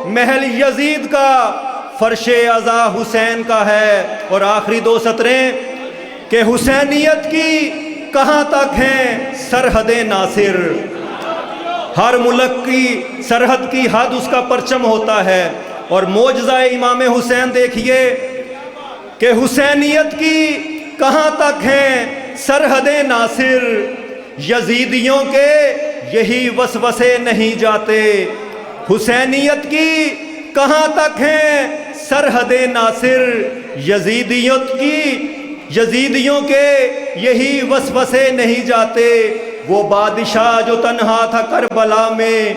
محل یزید کا، فرش عزا حسین کا ہے۔ اور آخری دو سطریں کہ حسینیت کی کہاں تک ہیں سرحد ناصر، ہر ملک کی سرحد کی حد اس کا پرچم ہوتا ہے۔ اور معجزہ امام حسین دیکھیے کہ حسینیت کی کہاں تک ہیں سرحد ناصر، یزیدیوں کے یہی وسوسے نہیں جاتے۔ حسینیت کی کہاں تک ہیں سرحد ناصر، یزیدیوں کے یہی وسوسے نہیں جاتے۔ وہ بادشاہ جو تنہا تھا کربلا میں،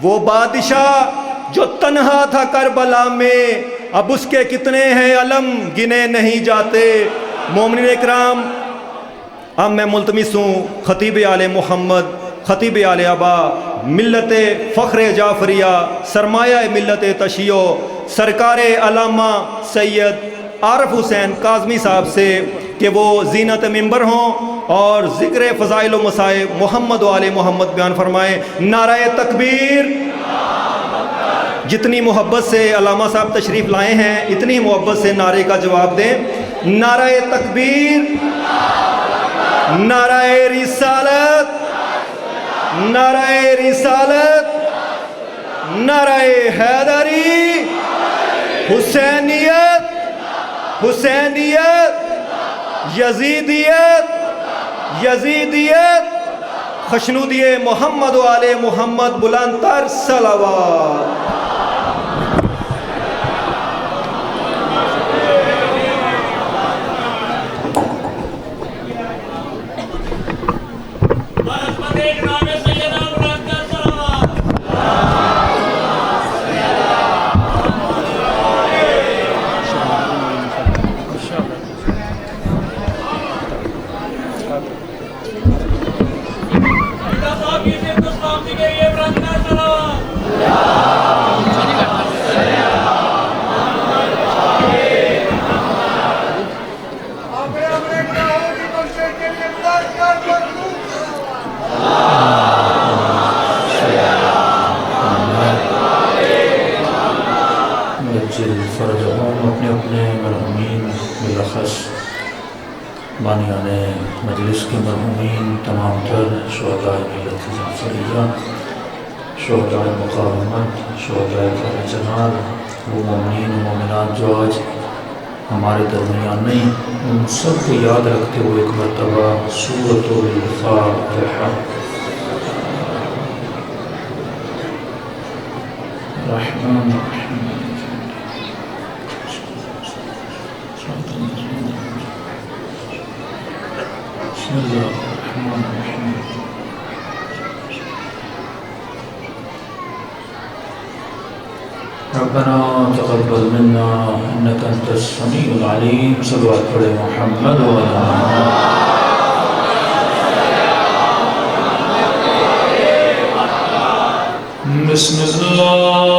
وہ بادشاہ جو تنہا تھا کربلا میں، اب اس کے کتنے ہیں علم گنے نہیں جاتے۔ مومنین اکرام، اب میں ملتمس ہوں خطیب آل محمد، خطیب آل ابا، ملت فخر جعفریہ، سرمایہ ملت تشیع، سرکار علامہ سید عارف حسین کاظمی صاحب سے کہ وہ زینت منبر ہوں اور ذکر فضائل و مصائب محمد و آل محمد بیان فرمائیں۔ نعرہ تکبیر! جتنی محبت سے علامہ صاحب تشریف لائے ہیں اتنی محبت سے نعرے کا جواب دیں۔ نعرہ تکبیر، نعرہ رسالت، نعرہ رسالت، نعرہ حیدری، حسینیت، حسینیت، یزیدیت، یزیدیت، خشنودی محمد و آل محمد، بلند تر صلوات۔ اپنے اپنے مرحومین بلخص بانیان مجلس کے مرحومین، تمام تر شہداء ملت جعفریہ، شہداء مقاومت، شہداء خیر جناب، وہ مومنین و مومنات جو آج ہمارے درمیان نہیں، ان سب کو یاد رکھتے ہوئے ایک مرتبہ سورۃ الفاتحہ۔ الرحمن الرحیم، بسم اللہ الرحمن الرحیم۔ ربنا تقبل منا انك انت السميع العليم۔ صلوات پڑھے محمد و علی محمد۔ بسم اللہ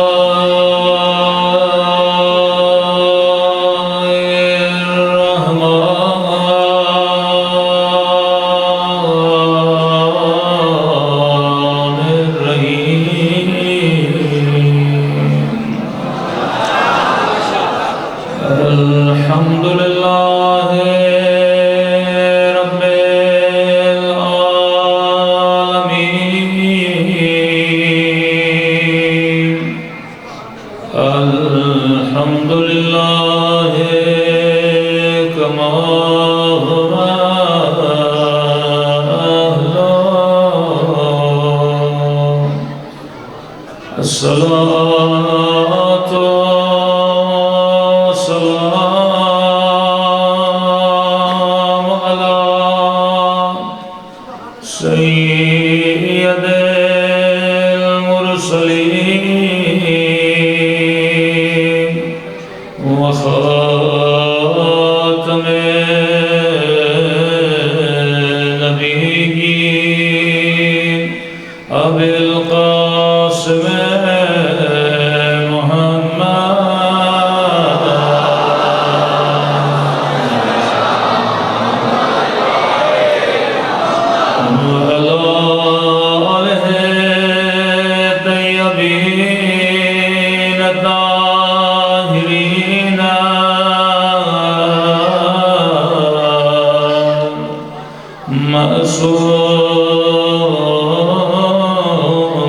طاهرين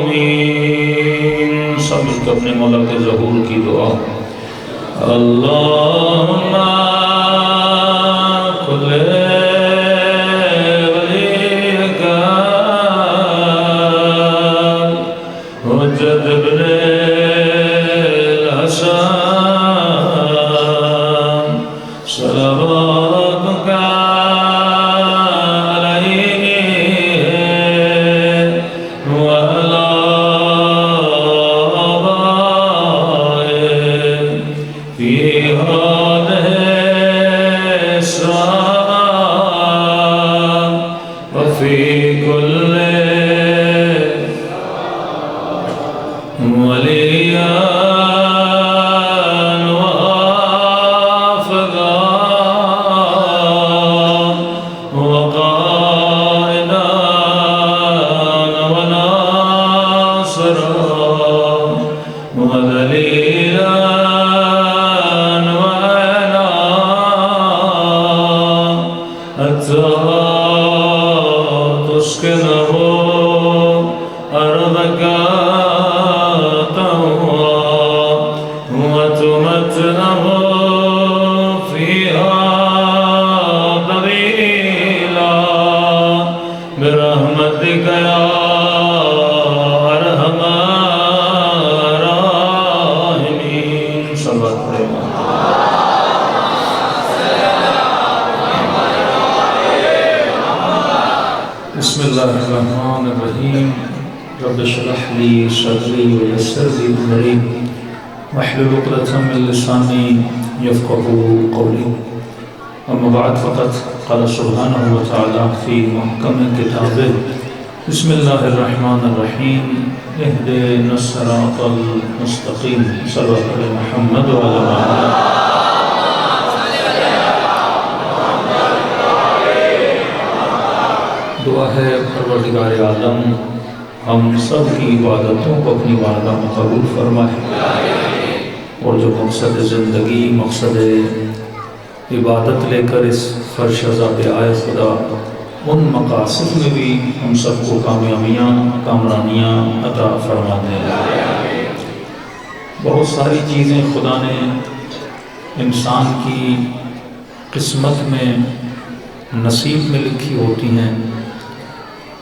معصومين. سب مل کر اپنے مولا کے ظہور کی دعا. اللہم کل ولیک حجت ابن الحسن صلواتک علیہ وعلی آبائہ فی هذه الساعة وفي كل وليا وحافظا وقائدا وناصرا وذليلا حتى تسكنه أرضك طوعا وتمتعه فيها طويلا برحمتك يا أرحم الراحمين. صلى الله عليه وسلم. بسم الله الرحمن الرحيم. رب اشرح لي صدري ويسر لي امري واحلل عقدة من لساني يفقهوا قولي. اما بعد فقد قال سبحانه وتعالى في محكم كتابه بسم الله الرحمن الرحيم اهدنا الصراط المستقيم. صلى الله على محمد وعلى آله. دعا ہے پروردگار عالم ہم سب کی عبادتوں کو اپنی بارگاہ میں قبول فرمائے اور جو مقصد زندگی مقصد عبادت لے کر اس فرش ازا پہ آئے خدا ان مقاصد میں بھی ہم سب کو کامیابیاں کامرانیاں عطا فرما دے. بہت ساری چیزیں خدا نے انسان کی قسمت میں نصیب میں لکھی ہوتی ہیں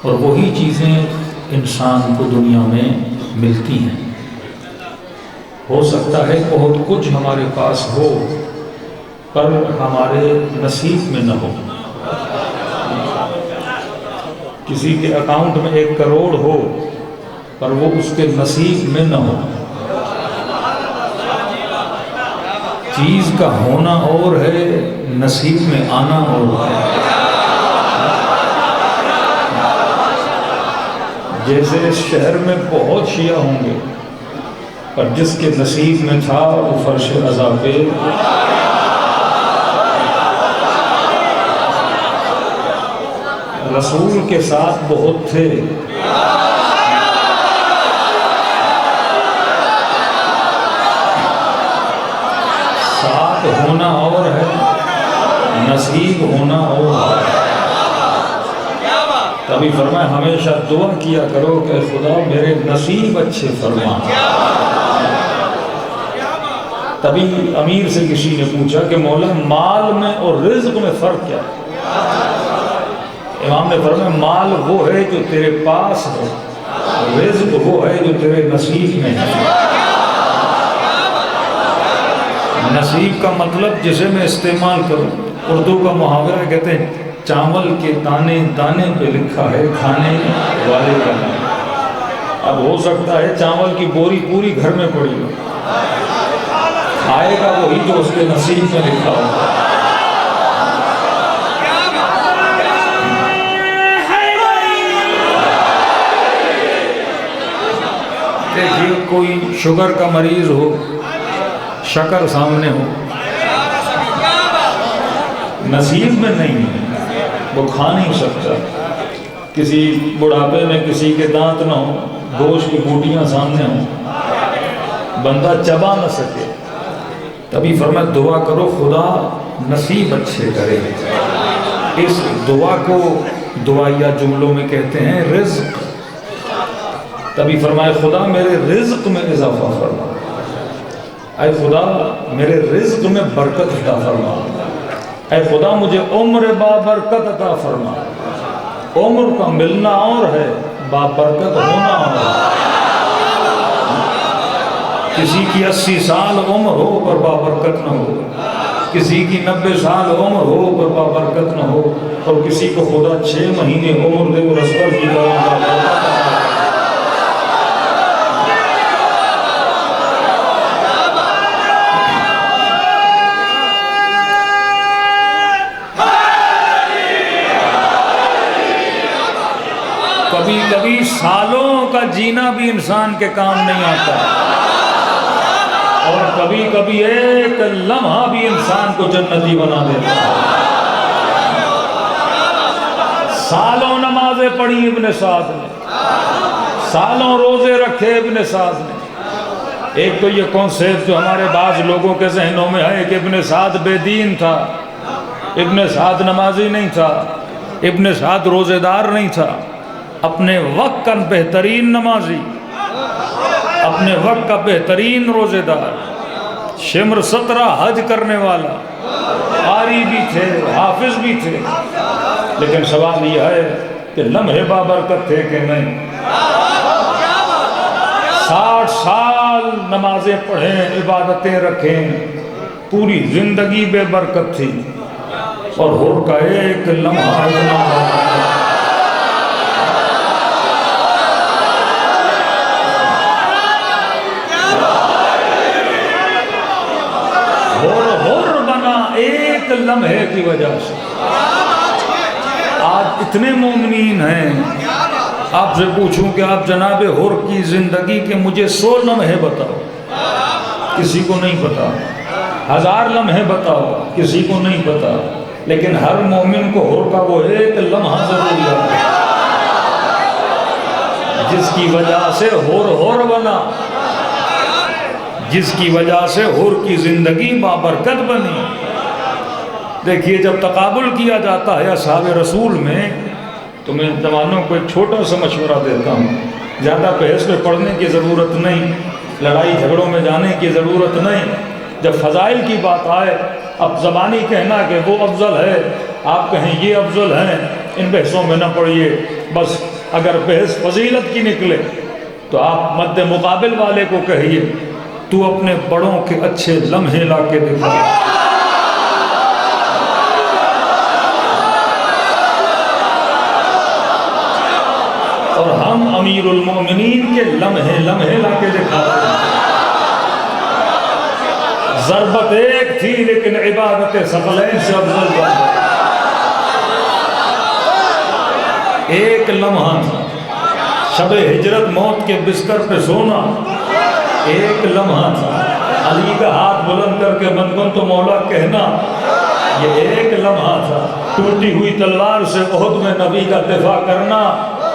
اور وہی چیزیں انسان کو دنیا میں ملتی ہیں. ہو سکتا ہے بہت کچھ ہمارے پاس ہو پر ہمارے نصیب میں نہ ہو. کسی کے اکاؤنٹ میں 1 کروڑ ہو پر وہ اس کے نصیب میں نہ ہو. چیز کا ہونا اور ہے نصیب میں آنا اور ہے. جیسے اس شہر میں بہت شیعہ ہوں گے پر جس کے نصیب میں تھا وہ فرش ازا پہ رسول کے ساتھ بہت تھے ساتھ ہونا اور ہے نصیب ہونا اور ہے. تبھی فرمایا ہمیشہ دعا کیا کرو کہ خدا میرے نصیب اچھے فرما. تبھی امیر سے کسی نے پوچھا کہ مولا مال میں اور رزق میں فرق کیا ہے؟ امام نے فرمایا مال وہ ہے جو تیرے پاس ہو، رزق وہ ہے جو تیرے نصیب میں ہے. نصیب کا مطلب جسے میں استعمال کروں، اردو کا محاورہ کہتے ہیں چاول کے دانے دانے پہ لکھا ہے کھانے والے کا نام. اب ہو سکتا ہے چاول کی بوری پوری گھر میں پڑی ہو، کھائے گا وہی جو اس کے نصیب میں لکھا ہو. دیکھیے کوئی شوگر کا مریض ہو، شکر سامنے ہو، نصیب میں نہیں ہے، وہ کھا نہیں سکتا. کسی بڑھاپے میں کسی کے دانت نہ ہو، گوشت کی بوٹیاں سامنے ہوں، بندہ چبا نہ سکے. تبھی فرمایا دعا کرو خدا نصیب اچھے کرے. اس دعا کو دعائیہ جملوں میں کہتے ہیں رزق. تبھی فرمایا خدا میرے رزق میں اضافہ فرما. اے خدا میرے رزق میں برکت عطا فرما. اے خدا مجھے عمر بابرکت عطا فرما. عمر کا ملنا اور ہے، بابرکت ہونا اور ہے. کسی کی 80 سال عمر ہو پر بابرکت نہ ہو، کسی کی 90 سال عمر ہو پر بابرکت نہ ہو، اور کسی کو خدا 6 مہینے عمر دے اور اصغر کی طرح. کبھی کبھی سالوں کا جینا بھی انسان کے کام نہیں آتا، اور کبھی کبھی ایک لمحہ بھی انسان کو جنتی بنا دیتا ہے. سالوں نمازیں پڑھی ابن سعد نے، سالوں روزے رکھے ابن سعد نے. ایک تو یہ کانسیپٹ جو ہمارے بعض لوگوں کے ذہنوں میں ہے کہ ابن سعد بے دین تھا، ابن سعد نمازی نہیں تھا، ابن سعد روزے دار نہیں تھا. اپنے وقت کا بہترین نمازی، اپنے وقت کا بہترین روزے دار، شمر 17 حج کرنے والا، قاری بھی تھے، حافظ بھی تھے. لیکن سوال یہ ہے کہ لمحے بابرکت تھے کہ نہیں. 60 سال نمازیں پڑھیں، عبادتیں رکھیں، پوری زندگی بے برکت تھی، اور حور کا ایک لمحہ اتنا ایک لمحے کی وجہ سے. آج اتنے مومنین ہیں، آپ سے پوچھوں کہ آپ جناب حور کی زندگی کے مجھے 100 لمحے بتاؤ، کسی کو نہیں پتا. 1000 لمحے بتاؤ، کسی کو نہیں پتا. لیکن ہر مومن کو حور کا وہ ایک لمحہ ضرور یاد ہے جس کی وجہ سے حور بنا، جس کی وجہ سے حور کی زندگی بابرکت بنی. دیکھیے جب تقابل کیا جاتا ہے اصحاب رسول میں، تو میں جوانوں کو ایک چھوٹا سا مشورہ دیتا ہوں. زیادہ بحث میں پڑھنے کی ضرورت نہیں، لڑائی جھگڑوں میں جانے کی ضرورت نہیں. جب فضائل کی بات آئے، اب زبانی کہنا کہ وہ افضل ہے، آپ کہیں یہ افضل ہیں، ان بحثوں میں نہ پڑھیے. بس اگر بحث فضیلت کی نکلے تو آپ مد مقابل والے کو کہیے تو اپنے بڑوں کے اچھے لمحے لا کے دکھا. اور ہم امیر المومنین کے لمحے لا کے دکھاتے ہیں. ضربت ایک تھی لیکن عبادت ثقلین سے افضل بن. ایک لمحہ تھا، شب ہجرت موت کے بستر پہ سونا ایک لمحہ تھا. علی کا ہاتھ بلند کر کے من کن تو مولا کہنا یہ ایک لمحہ تھا. ٹوٹی ہوئی تلوار سے احد میں نبی کا دفاع کرنا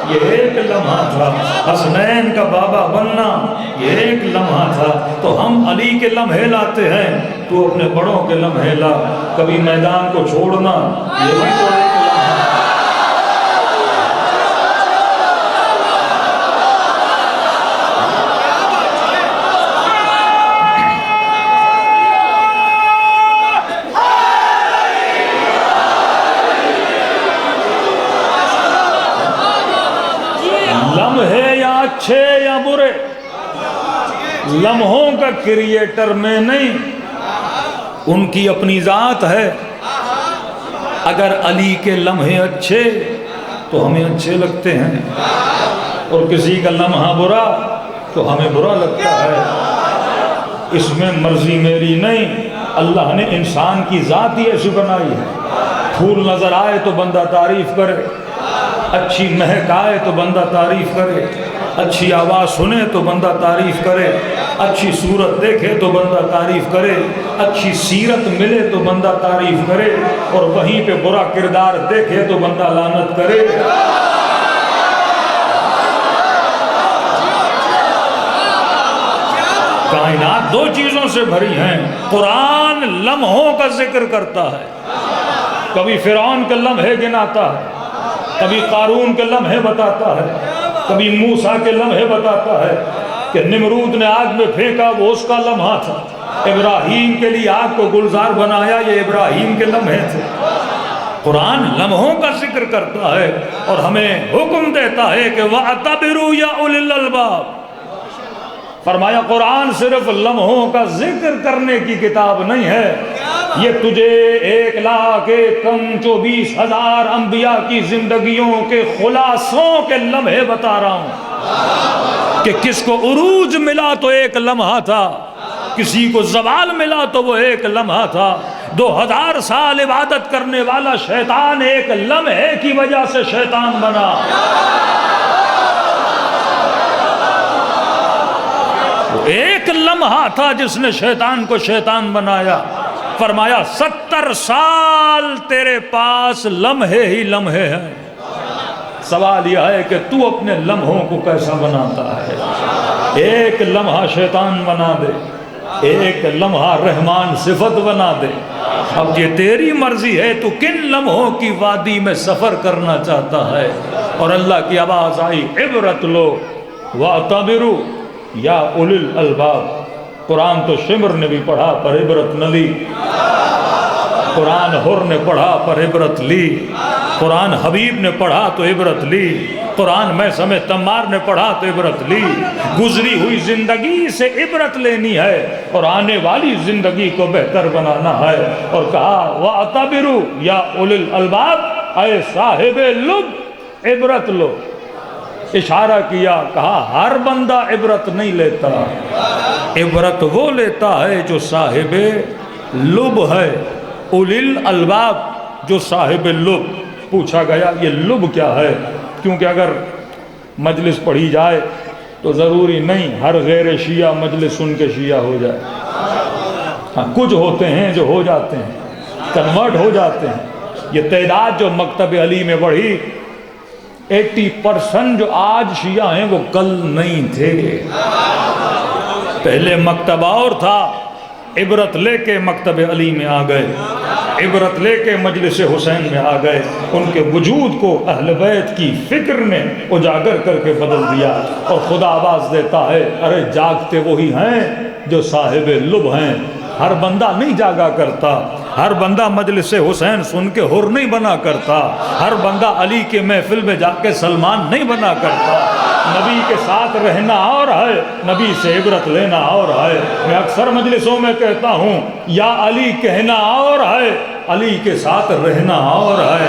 یہ ایک لمحہ تھا. حسنین کا بابا بننا یہ ایک لمحہ تھا. تو ہم علی کے لمحے لاتے ہیں، تو اپنے بڑوں کے لمحے لا. کبھی میدان کو چھوڑنا یہ بھی تو ایک اچھے یا برے، لمحوں کا کریٹر میں نہیں، ان کی اپنی ذات ہے. اگر علی کے لمحے اچھے تو ہمیں اچھے لگتے ہیں، اور کسی کا لمحہ برا تو ہمیں برا لگتا ہے. اس میں مرضی میری نہیں، اللہ نے انسان کی ذات ہی ایسی بنائی ہے. پھول نظر آئے تو بندہ تعریف کرے، اچھی مہک آئے تو بندہ تعریف کرے، اچھی آواز سنے تو بندہ تعریف کرے، اچھی صورت دیکھے تو بندہ تعریف کرے، اچھی سیرت ملے تو بندہ تعریف کرے، اور وہیں پہ برا کردار دیکھے تو بندہ لعنت کرے. کائنات دو چیزوں سے بھری ہیں. قرآن لمحوں کا ذکر کرتا ہے. کبھی فرعون کے لمحے گناتا ہے، کبھی قارون کے لمحے بتاتا ہے، کبھی موسیٰ کے لمحے بتاتا ہے کہ نمرود نے آگ میں پھینکا، وہ اس کا لمحہ تھا. ابراہیم کے لیے آگ کو گلزار بنایا، یہ ابراہیم کے لمحے تھے. قرآن لمحوں کا ذکر کرتا ہے اور ہمیں حکم دیتا ہے کہ وَاعْتَبِرُوا يَا أُولِي الْأَلْبَابِ. فرمایا قرآن صرف لمحوں کا ذکر کرنے کی کتاب نہیں ہے، یہ تجھے 1,24,000 انبیاء کی زندگیوں کے خلاصوں کے لمحے بتا رہا ہوں کہ کس کو عروج ملا تو ایک لمحہ تھا، کسی کو زوال ملا تو وہ ایک لمحہ تھا. 2000 سال عبادت کرنے والا شیطان ایک لمحے کی وجہ سے شیطان بنا. ایک لمحہ تھا جس نے شیطان کو شیطان بنایا. فرمایا 70 سال تیرے پاس لمحے ہی لمحے ہیں. سوال یہ ہے کہ تو اپنے لمحوں کو کیسا بناتا ہے؟ ایک لمحہ شیطان بنا دے، ایک لمحہ رحمان صفت بنا دے. اب یہ تیری مرضی ہے تو کن لمحوں کی وادی میں سفر کرنا چاہتا ہے. اور اللہ کی آواز آئی عبرت لو وَاعْتَبِرُوا یا اُولِي الْأَلْبَابِ. قرآن تو شمر نے بھی پڑھا پر عبرت نہ لی، قرآن حر نے پڑھا پر عبرت لی، قرآن حبیب نے پڑھا تو عبرت لی، قرآن میں سمیت تمار نے پڑھا تو عبرت لی. گزری ہوئی زندگی سے عبرت لینی ہے اور آنے والی زندگی کو بہتر بنانا ہے. اور کہا وَاعْتَبِرُوا یا اُولِي الْأَلْبَابِ، اے صاحب لب عبرت لو. اشارہ کیا، کہا ہر بندہ عبرت نہیں لیتا، عبرت وہ لیتا ہے جو صاحب لب ہے. اولی الالباب، جو صاحب لب. پوچھا گیا یہ لب کیا ہے؟ کیونکہ اگر مجلس پڑھی جائے تو ضروری نہیں ہر غیر شیعہ مجلس سن کے شیعہ ہو جائے. ہاں کچھ ہوتے ہیں جو ہو جاتے ہیں، کنورٹ ہو جاتے ہیں. یہ تعداد جو مکتب علی میں بڑھی، 80% جو آج شیعہ ہیں وہ کل نہیں تھے. پہلے مکتب اور تھا، عبرت لے کے مکتب علی میں آ گئے، عبرت لے کے مجلس حسین میں آ گئے. ان کے وجود کو اہل بیت کی فکر نے اجاگر کر کے بدل دیا. اور خدا آواز دیتا ہے ارے جاگتے وہی ہیں جو صاحب لب ہیں. ہر بندہ نہیں جاگا کرتا، ہر بندہ مجلس حسین سن کے حر نہیں بنا کرتا، ہر بندہ علی کے محفل میں جا کے سلمان نہیں بنا کرتا. نبی کے ساتھ رہنا اور ہے، نبی سے عبرت لینا اور ہے. میں اکثر مجلسوں میں کہتا ہوں یا علی کہنا اور ہے، علی کے ساتھ رہنا اور ہے.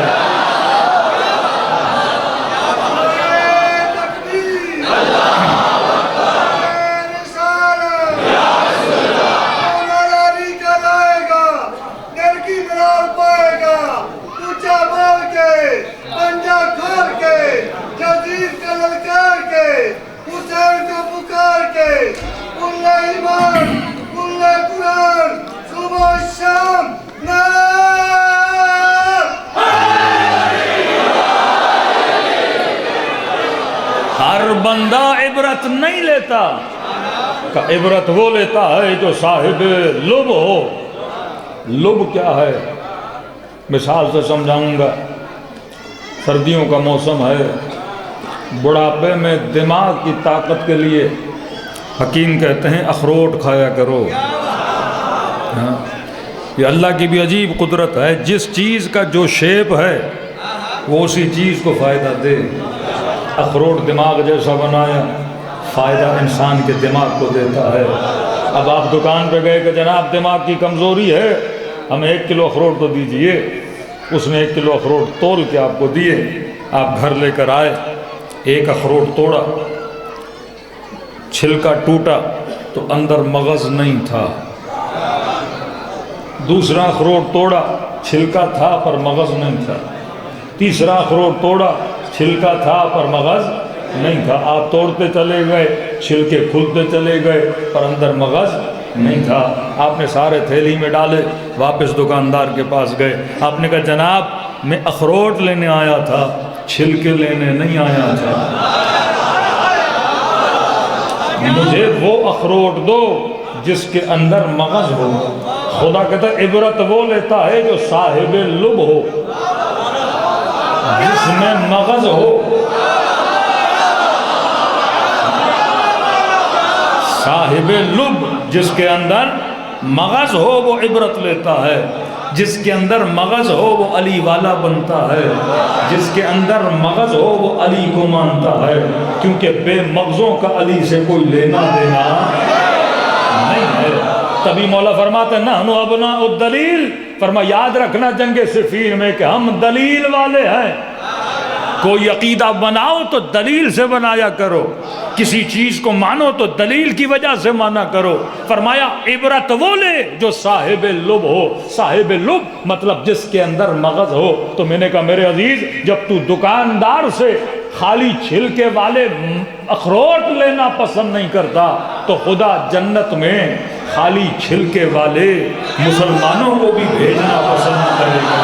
ہر بندہ عبرت نہیں لیتا، عبرت وہ لیتا ہے جو صاحب لب ہو. لب کیا ہے؟ مثال سے سمجھاؤں گا. سردیوں کا موسم ہے، بڑھاپے میں دماغ کی طاقت کے لیے حکیم کہتے ہیں اخروٹ کھایا کرو. یہ اللہ کی بھی عجیب قدرت ہے، جس چیز کا جو شیپ ہے وہ اسی چیز کو فائدہ دے. اخروٹ دماغ جیسا بنایا، فائدہ انسان کے دماغ کو دیتا ہے. اب آپ دکان پہ گئے کہ جناب دماغ کی کمزوری ہے، ہمیں 1 کلو اخروٹ تو دیجئے. اس نے 1 کلو اخروٹ تول کے آپ کو دیے. آپ گھر لے کر آئے، ایک اخروٹ توڑا، چھلکا ٹوٹا تو اندر مغز نہیں تھا. دوسرا اخروٹ توڑا، چھلکا تھا پر مغز نہیں تھا. تیسرا اخروٹ توڑا، چھلکا تھا پر مغز نہیں تھا. آپ توڑتے چلے گئے، چھلکے کھلتے چلے گئے پر اندر مغز نہیں تھا. آپ نے سارے تھیلی میں ڈالے، واپس دکاندار کے پاس گئے. آپ نے کہا جناب میں اخروٹ لینے آیا تھا، چھلکے لینے نہیں آیا تھا. مجھے وہ اخروٹ دو جس کے اندر مغز ہو. خدا کہتا ہے عبرت وہ لیتا ہے جو صاحب لب ہو، جس میں مغز ہو. صاحب لب جس کے اندر مغز ہو وہ عبرت لیتا ہے. جس کے اندر مغز ہو وہ علی والا بنتا ہے. جس کے اندر مغز ہو وہ علی کو مانتا ہے، کیونکہ بے مغزوں کا علی سے کوئی لینا دینا نہیں ہے. تبھی مولا فرماتے ہیں نحن ابناء الدلیل. فرما یاد رکھنا جنگ صفین میں کہ ہم دلیل والے ہیں. کوئی عقیدہ بناؤ تو دلیل سے بنایا کرو، کسی چیز کو مانو تو دلیل کی وجہ سے مانا کرو. فرمایا عبرت وہ لے جو صاحب لب ہو. صاحب لب مطلب جس کے اندر مغز ہو. تو میں نے کہا میرے عزیز، جب تو دکاندار سے خالی چھلکے والے اخروٹ لینا پسند نہیں کرتا تو خدا جنت میں خالی چھلکے والے مسلمانوں کو بھی بھیجنا پسند کرے گا.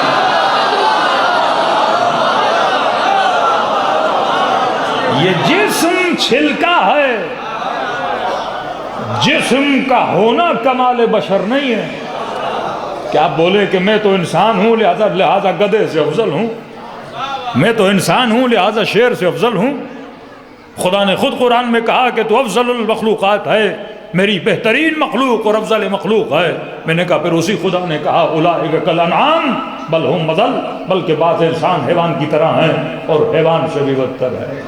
یہ جسم چھلکا ہے، جسم کا ہونا کمال بشر نہیں ہے. کیا آپ بولے کہ میں تو انسان ہوں لہذا گدھے سے افضل ہوں، میں تو انسان ہوں لہذا شیر سے افضل ہوں. خدا نے خود قرآن میں کہا کہ تو افضل المخلوقات ہے، میری بہترین مخلوق اور افضل مخلوق ہے. میں نے کہا پھر اسی خدا نے کہا اولئک کالانعام بل ہم اضل، بلکہ بعض انسان حیوان کی طرح ہیں اور حیوان سے بھی بدتر ہے.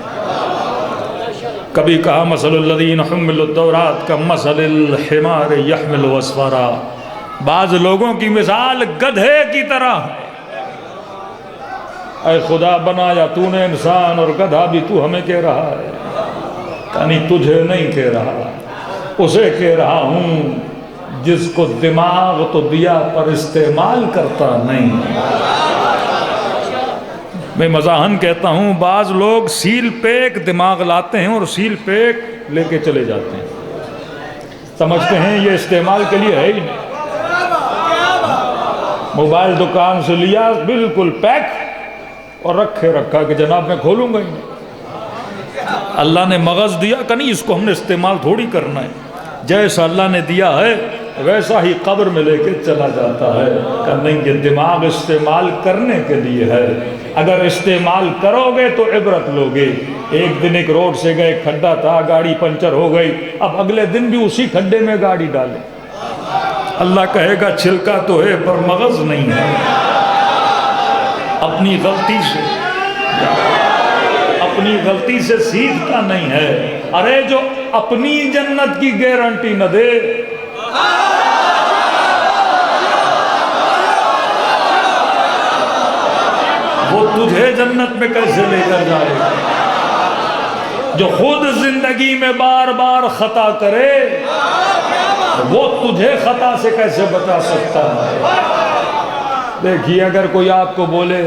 کبھی کہا مثل الذین حملوا التوراۃ کمثل الحمار یحمل اسفارا. بعض لوگوں کی مثال گدھے کی طرح ہے. اے خدا بنایا تو نے انسان اور گدھا بھی تو ہمیں کہہ رہا ہے. یعنی تجھے نہیں کہہ رہا، اسے کہہ رہا ہوں جس کو دماغ تو دیا پر استعمال کرتا نہیں. میں مزاحن کہتا ہوں بعض لوگ سیل پیک دماغ لاتے ہیں اور سیل پیک لے کے چلے جاتے ہیں، سمجھتے ہیں یہ استعمال کے لیے ہے ہی نہیں. موبائل دکان سے لیا بالکل پیک اور رکھا کہ جناب میں کھولوں گا ہی نہیں. اللہ نے مغز دیا کہ نہیں اس کو ہم نے استعمال تھوڑی کرنا ہے. جیسا اللہ نے دیا ہے ویسا ہی قبر میں لے کے چلا جاتا ہے کہ نہیں یہ دماغ استعمال کرنے کے لیے ہے. اگر استعمال کرو گے تو عبرت لو گے. ایک دن ایک روڈ سے گئے، کھڈا تھا، گاڑی پنچر ہو گئی، اب اگلے دن بھی اسی کھڈے میں گاڑی ڈالے. اللہ کہے گا چھلکا تو ہے پر مغز نہیں ہے. اپنی غلطی سے سیکھتا نہیں ہے. ارے جو اپنی جنت کی گارنٹی نہ دے، وہ تجھے جنت میں کیسے لے کر جائے گا؟ جو خود زندگی میں بار بار خطا کرے وہ تجھے خطا سے کیسے بچا سکتا ہے؟ دیکھیے اگر کوئی آپ کو بولے،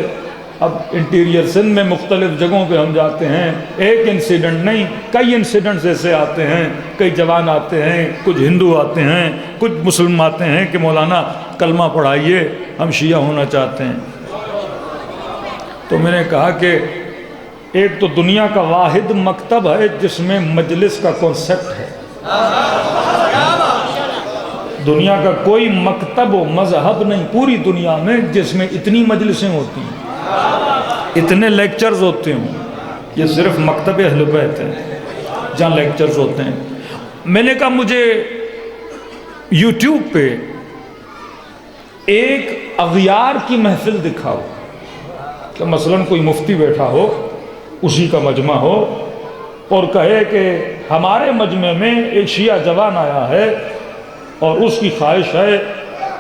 اب انٹیریئر سندھ میں مختلف جگہوں پہ ہم جاتے ہیں، ایک انسیڈنٹ نہیں کئی انسیڈنٹس ایسے آتے ہیں. کئی جوان آتے ہیں، کچھ ہندو آتے ہیں، کچھ مسلم آتے ہیں کہ مولانا کلمہ پڑھائیے، ہم شیعہ ہونا چاہتے ہیں. تو میں نے کہا کہ ایک تو دنیا کا واحد مکتب ہے جس میں مجلس کا کنسپٹ ہے. دنیا کا کوئی مکتب و مذہب نہیں پوری دنیا میں جس میں اتنی مجلسیں ہوتی ہیں، اتنے لیکچرز ہوتے ہیں. یہ صرف مکتب اہل بیت ہے جہاں لیکچرز ہوتے ہیں. میں نے کہا مجھے یوٹیوب پہ ایک اغیار کی محفل دکھاؤ کہ مثلا کوئی مفتی بیٹھا ہو، اسی کا مجمع ہو، اور کہے کہ ہمارے مجمع میں ایک شیعہ جوان آیا ہے اور اس کی خواہش ہے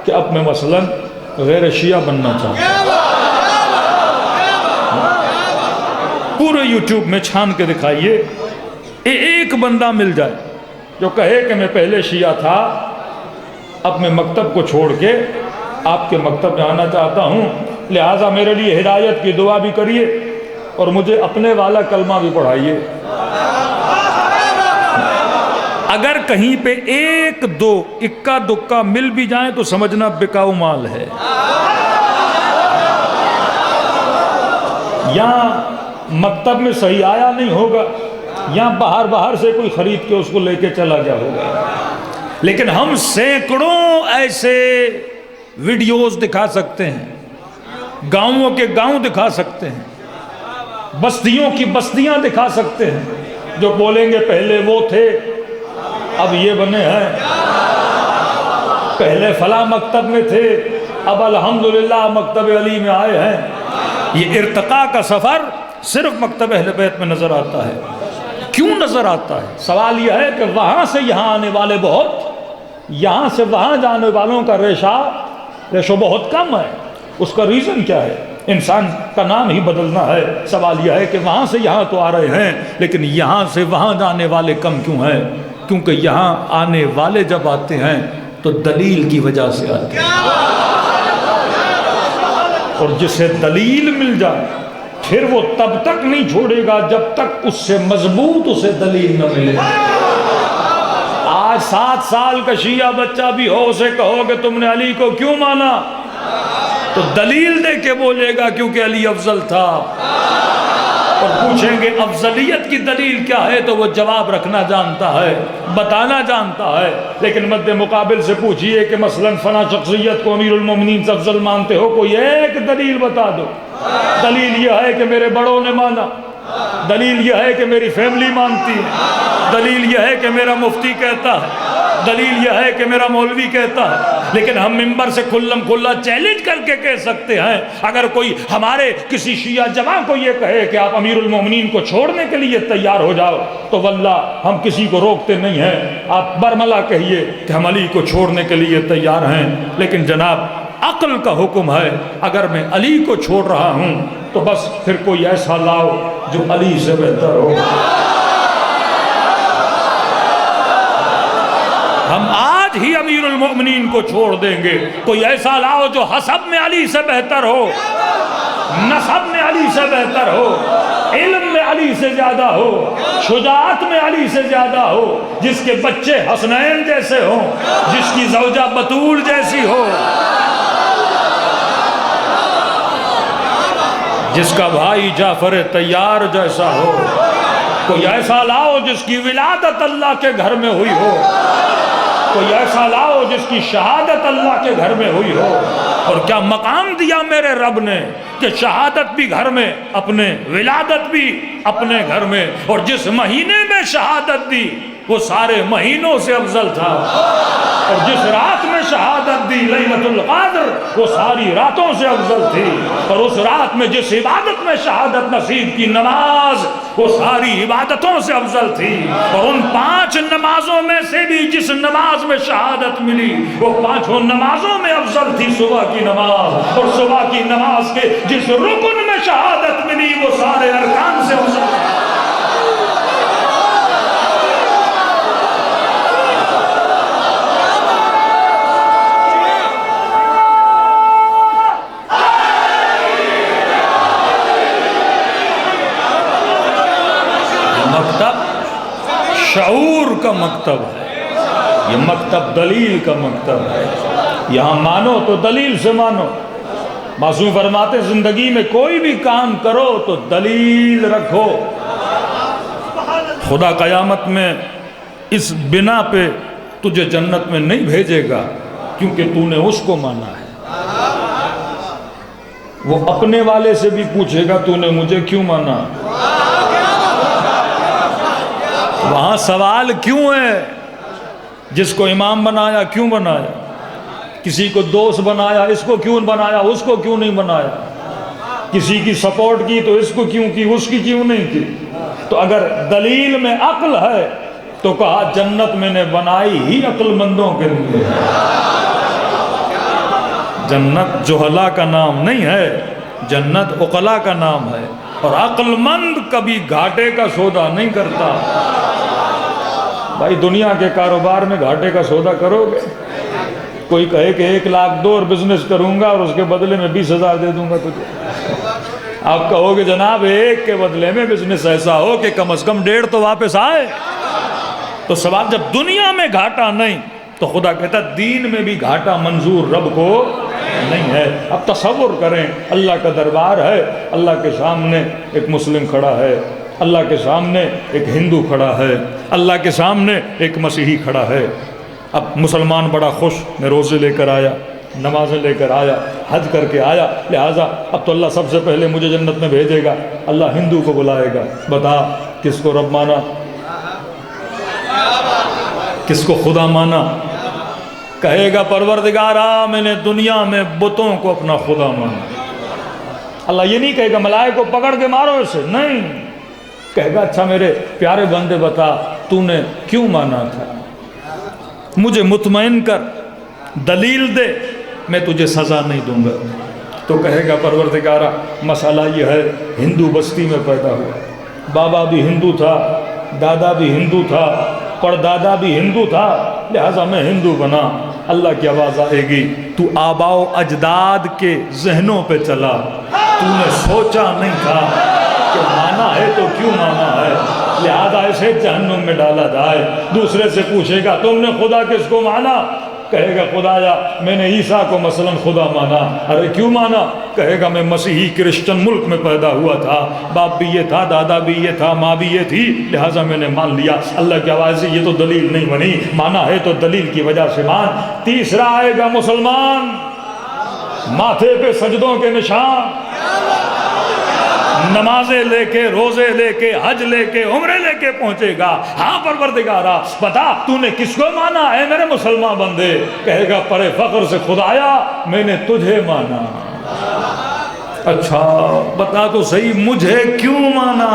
کہ اب میں مثلا غیر شیعہ بننا چاہتا ہوں. پورے یوٹیوب میں چھان کے دکھائیے، ایک بندہ مل جائے جو کہے کہ میں پہلے شیعہ تھا، اب میں مکتب کو چھوڑ کے آپ کے مکتب میں آنا چاہتا ہوں، لہٰذا میرے لیے ہدایت کی دعا بھی کریے اور مجھے اپنے والا کلمہ بھی پڑھائیے. اگر کہیں پہ ایک دو اکا دکا مل بھی جائیں تو سمجھنا بکاؤ مال ہے. یہاں مکتب میں صحیح آیا نہیں ہوگا، یہاں باہر سے کوئی خرید کے اس کو لے کے چلا گیا ہوگا. لیکن ہم سینکڑوں ایسے ویڈیوز دکھا سکتے ہیں، گاؤں کے گاؤں دکھا سکتے ہیں، بستیوں کی بستیاں دکھا سکتے ہیں، جو بولیں گے پہلے وہ تھے اب یہ بنے ہیں، پہلے فلاں مکتب میں تھے اب الحمدللہ مکتب علی میں آئے ہیں۔ یہ ارتقاء کا سفر صرف مکتب اہل بیت میں نظر آتا ہے۔ کیوں نظر آتا ہے؟ سوال یہ ہے کہ وہاں سے یہاں آنے والے بہت، یہاں سے وہاں جانے والوں کا ریشو بہت کم ہے۔ اس کا ریزن کیا ہے؟ انسان کا نام ہی بدلنا ہے۔ سوال یہ ہے کہ وہاں سے یہاں تو آ رہے ہیں لیکن یہاں سے وہاں جانے والے کم کیوں ہیں؟ کیونکہ یہاں آنے والے جب آتے ہیں تو دلیل کی وجہ سے آتے ہیں، اور جسے دلیل مل جائے پھر وہ تب تک نہیں چھوڑے گا جب تک اس سے مضبوط اسے دلیل نہ ملے۔ آج 7 سال کا شیعہ بچہ بھی ہو، اسے کہو کہ تم نے علی کو کیوں مانا تو دلیل دے کے بولے گا کیونکہ علی افضل تھا، اور پوچھیں گے افضلیت کی دلیل کیا ہے تو وہ جواب رکھنا جانتا ہے، بتانا جانتا ہے۔ لیکن مد مقابل سے پوچھئے کہ مثلا فلاں شخصیت کو امیر المومنین سے افضل مانتے ہو، کوئی ایک دلیل بتا دو۔ دلیل یہ ہے کہ میرے بڑوں نے مانا، دلیل یہ ہے کہ میری فیملی مانتی ہے، دلیل یہ ہے کہ میرا مفتی کہتا ہے، دلیل یہ ہے کہ میرا مولوی کہتا ہے۔ لیکن ہم منبر سے کھلم کھلا چیلنج کر کے کہہ سکتے ہیں، اگر کوئی ہمارے کسی شیعہ جماع کو یہ کہے کہ آپ امیر المومنین کو چھوڑنے کے لیے تیار ہو جاؤ تو واللہ ہم کسی کو روکتے نہیں ہیں۔ آپ برملا کہیے کہ ہم علی کو چھوڑنے کے لیے تیار ہیں، لیکن جناب عقل کا حکم ہے اگر میں علی کو چھوڑ رہا ہوں تو بس پھر کوئی ایسا لاؤ جو علی سے بہتر ہو۔ ہم آج ہی امیر المؤمنین کو چھوڑ دیں گے، کوئی ایسا لاؤ جو حسب میں علی سے بہتر ہو، نسب میں علی سے بہتر ہو، علم میں علی سے زیادہ ہو، شجاعت میں علی سے زیادہ ہو، جس کے بچے حسنین جیسے ہوں، جس کی زوجہ بطول جیسی ہو، جس کا بھائی جعفر طیار جیسا ہو۔ کوئی ایسا لاؤ جس کی ولادت اللہ کے گھر میں ہوئی ہو، کوئی ایسا لاؤ جس کی شہادت اللہ کے گھر میں ہوئی ہو۔ اور کیا مقام دیا میرے رب نے کہ شہادت بھی گھر میں اپنے، ولادت بھی اپنے گھر میں، اور جس مہینے میں شہادت دی وہ سارے مہینوں سے افضل تھا، اور جس رات میں شہادت دی لیلۃ القدر وہ ساری راتوں سے افضل تھی، اور اس رات میں جس عبادت میں شہادت نصیب کی نماز وہ ساری عبادتوں سے افضل تھی، اور ان 5 نمازوں میں سے بھی جس نماز میں شہادت ملی وہ 5 نمازوں میں افضل تھی صبح کی نماز، اور صبح کی نماز کے جس رکن میں شہادت ملی وہ سارے ارکان سے افضل تھی۔ شعور کا مکتب ہے، یہ مکتب دلیل کا مکتب ہے۔ یہاں مانو تو دلیل سے مانو۔ معصوم فرماتے زندگی میں کوئی بھی کام کرو تو دلیل رکھو۔ خدا قیامت میں اس بنا پہ تجھے جنت میں نہیں بھیجے گا کیونکہ تو نے اس کو مانا ہے۔ وہ اپنے والے سے بھی پوچھے گا تو نے مجھے کیوں مانا؟ وہاں سوال کیوں ہے؟ جس کو امام بنایا کیوں بنایا؟ کسی کو دوست بنایا اس کو کیوں بنایا، اس کو کیوں نہیں بنایا؟ کسی کی سپورٹ کی تو اس کو کیوں کی، اس کی کیوں نہیں کی؟ تو اگر دلیل میں عقل ہے تو کہا جنت میں نے بنائی ہی عقل مندوں کے لیے۔ جنت جہلا کا نام نہیں ہے، جنت عقلا کا نام ہے، اور عقل مند کبھی گھاٹے کا سودا نہیں کرتا۔ بھائی دنیا کے کاروبار میں گھاٹے کا سودا کرو گے؟ کوئی کہے کہ 1 لاکھ دو اور بزنس کروں گا اور اس کے بدلے میں 20,000 دے دوں گا تجھے، آپ کہو گے جناب 1 کے بدلے میں بزنس ایسا ہو کہ کم از کم 1.5 تو واپس آئے۔ تو سوال جب دنیا میں گھاٹا نہیں تو خدا کہتا دین میں بھی گھاٹا منظور رب کو نہیں ہے۔ اب تصور کریں اللہ کا دربار ہے، اللہ کے سامنے ایک مسلم کھڑا ہے، اللہ کے سامنے ایک ہندو کھڑا ہے، اللہ کے سامنے ایک مسیحی کھڑا ہے۔ اب مسلمان بڑا خوش، میں روزے لے کر آیا، نمازیں لے کر آیا، حج کر کے آیا، لہٰذا اب تو اللہ سب سے پہلے مجھے جنت میں بھیجے گا، اللہ ہندو کو بلائے گا، بتا کس کو رب مانا، کس کو خدا مانا؟ کہے گا پروردگارا میں نے دنیا میں بتوں کو اپنا خدا مانا۔ اللہ یہ نہیں کہے گا ملائکہ کو پکڑ کے مارو اسے، نہیں، کہے گا اچھا میرے پیارے بندے بتا تو نے کیوں مانا تھا، مجھے مطمئن کر، دلیل دے، میں تجھے سزا نہیں دوں گا۔ تو کہے گا پروردگارا مسئلہ یہ ہے ہندو بستی میں پیدا ہوا، بابا بھی ہندو تھا، دادا بھی ہندو تھا، پردادا بھی ہندو تھا، لہٰذا میں ہندو بنا۔ اللہ کی آواز آئے گی تو آبا و اجداد کے ذہنوں پہ چلا، تو نے سوچا نہیں تھا کہ مانا ہے تو کیوں مانا ہے، لہذا اسے جہنم میں ڈالا جائے۔ دوسرے سے پوچھے گا تم نے خدا کس کو مانا؟ کہے گا خدایا میں نے عیسیٰ کو مثلا خدا مانا۔ ارے کیوں مانا؟ کہے گا میں مسیحی کرسچن ملک میں پیدا ہوا تھا، باپ بھی یہ تھا، دادا بھی یہ تھا، ماں بھی یہ تھی، لہٰذا میں نے مان لیا۔ اللہ کی آواز سے یہ تو دلیل نہیں بنی، مانا ہے تو دلیل کی وجہ سے مان۔ تیسرا آئے گا مسلمان، ماتھے پہ سجدوں کے نشان، نمازیں لے کے، روزے لے کے، حج لے کے، عمرے لے کے پہنچے گا۔ ہاں پروردگارا بتا تو نے کس کو مانا ہے میرے مسلمان بندے؟ کہے گا پرے فخر سے خدایا میں نے تجھے مانا۔ اچھا بتا تو صحیح مجھے کیوں مانا؟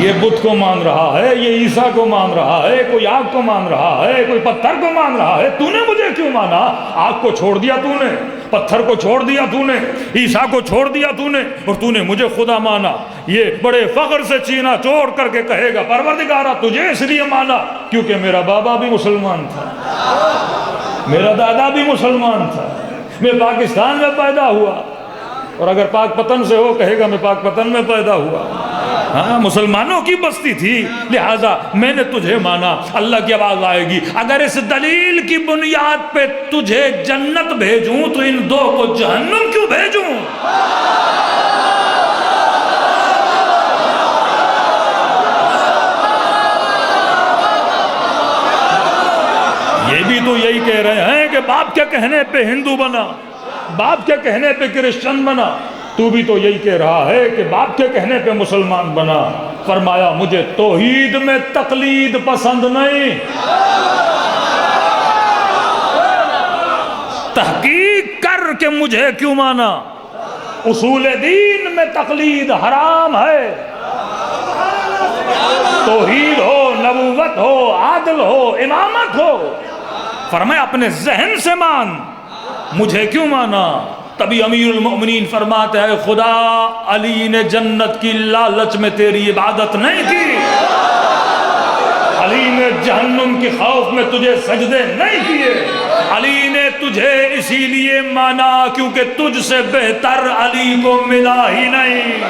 یہ بت کو مان رہا ہے، یہ عیسیٰ کو مان رہا ہے، کوئی آگ کو مان رہا ہے، کوئی پتھر کو مان رہا ہے، تو نے مجھے کیوں مانا؟ آگ کو چھوڑ دیا تو نے، پتھر کو چھوڑ دیا تو نے، عیسیٰ کو چھوڑ دیا تو نے، اور تو نے مجھے خدا مانا۔ یہ بڑے فخر سے چینا چوڑ کر کے کہے گا پروردگارا تجھے اس لیے مانا کیونکہ میرا بابا بھی مسلمان تھا، میرا دادا بھی مسلمان تھا، میں پاکستان میں پیدا ہوا، اور اگر پاک پتن سے ہو کہے گا میں پاک پتن میں پیدا ہوا، ہاں مسلمانوں کی بستی تھی، لہٰذا میں نے تجھے مانا۔ اللہ کی آواز آئے گی اگر اس دلیل کی بنیاد پہ تجھے جنت بھیجوں تو ان دو کو جہنم کیوں بھیجوں؟ یہ بھی تو یہی کہہ رہے ہیں کہ باپ کے کہنے پہ ہندو بنا، باپ کے کہنے پہ کرسچن بنا، تو بھی تو یہی کہہ رہا ہے کہ باپ کے کہنے پہ مسلمان بنا۔ فرمایا مجھے توحید میں تقلید پسند نہیں، تحقیق کر کے مجھے کیوں مانا؟ اصول دین میں تقلید حرام ہے، توحید ہو، نبوت ہو، عادل ہو، امامت ہو، فرمایا اپنے ذہن سے مان، مجھے کیوں مانا؟ تبھی امیر المؤمنین فرماتے ہیں خدا علی نے جنت کی لالچ میں تیری عبادت نہیں کی، علی نے جہنم کے خوف میں تجھے سجدے نہیں کیے، علی نے تجھے اسی لیے مانا کیونکہ تجھ سے بہتر علی کو ملا ہی نہیں۔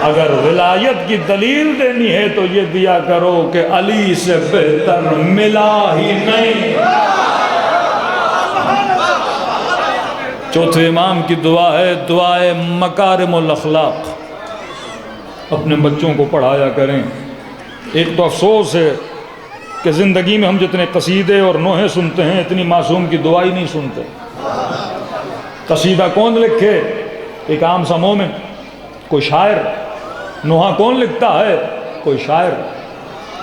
اگر ولایت کی دلیل دینی ہے تو یہ دیا کرو کہ علی سے بہتر ملا ہی نہیں۔ چوتھے امام کی دعا ہے دعائے مکارم الاخلاق، اپنے بچوں کو پڑھایا کریں۔ ایک تو افسوس ہے کہ زندگی میں ہم جتنے قصیدے اور نوحے سنتے ہیں اتنی معصوم کی دعا ہی نہیں سنتے۔ قصیدہ کون لکھے؟ ایک عام سا مومن، کوئی شاعر۔ نوحہ کون لکھتا ہے؟ کوئی شاعر۔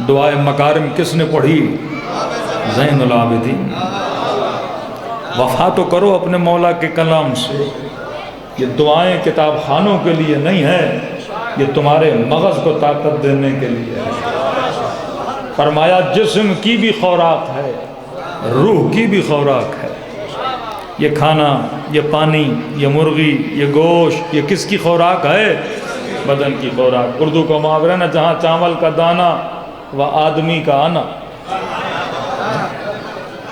دعائے مکارم کس نے پڑھی؟ زین العابدین۔ وفا تو کرو اپنے مولا کے کلام سے، یہ دعائیں کتاب خانوں کے لیے نہیں ہیں، یہ تمہارے مغز کو طاقت دینے کے لیے ہے۔ فرمایا جسم کی بھی خوراک ہے، روح کی بھی خوراک ہے۔ یہ کھانا، یہ پانی، یہ مرغی، یہ گوشت، یہ کس کی خوراک ہے؟ بدن کی خوراک۔ اردو کا محاورہ نا جہاں چاول کا دانہ و آدمی کا آنا۔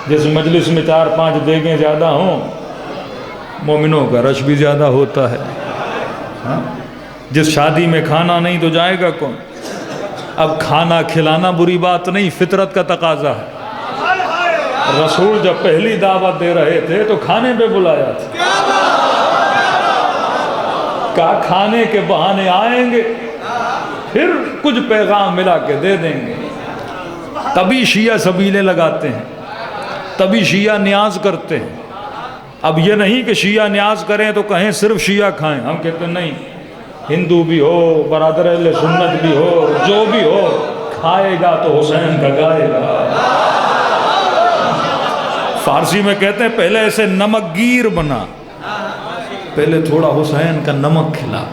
جس مجلس میں 4-5 دیگیں زیادہ ہوں مومنوں کا رش بھی زیادہ ہوتا ہے۔ جس شادی میں کھانا نہیں تو جائے گا کون؟ اب کھانا کھلانا بری بات نہیں، فطرت کا تقاضا ہے۔ رسول جب پہلی دعوت دے رہے تھے تو کھانے پہ بلایا تھا، کہا کھانے کے بہانے آئیں گے، پھر کچھ پیغام ملا کے دے دیں گے۔ تبھی شیعہ سبیلیں لگاتے ہیں، تبھی شیعہ نیاز کرتے ہیں۔ اب یہ نہیں کہ شیعہ نیاز کریں تو کہیں صرف شیعہ کھائیں، ہم کہتے ہیں نہیں، ہندو بھی ہو، برادر اہل سنت بھی ہو، جو بھی ہو، کھائے گا تو حسین کا گائے گا۔ فارسی میں کہتے ہیں پہلے ایسے نمک گیر بنا، پہلے تھوڑا حسین کا نمک کھلا،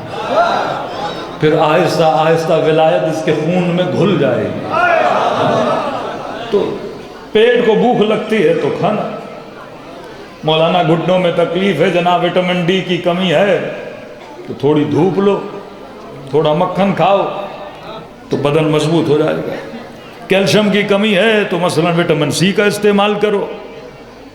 پھر آہستہ آہستہ ولایت اس کے خون میں گھل جائے گی۔ تو پیٹ کو بھوک لگتی ہے تو کھانا۔ مولانا گھٹنوں میں تکلیف ہے جناب، وٹامن ڈی کی کمی ہے تو تھوڑی دھوپ لو، تھوڑا مکھن کھاؤ تو بدن مضبوط ہو جائے گا۔ کیلشیم کی کمی ہے تو مثلا وٹامن سی کا استعمال کرو،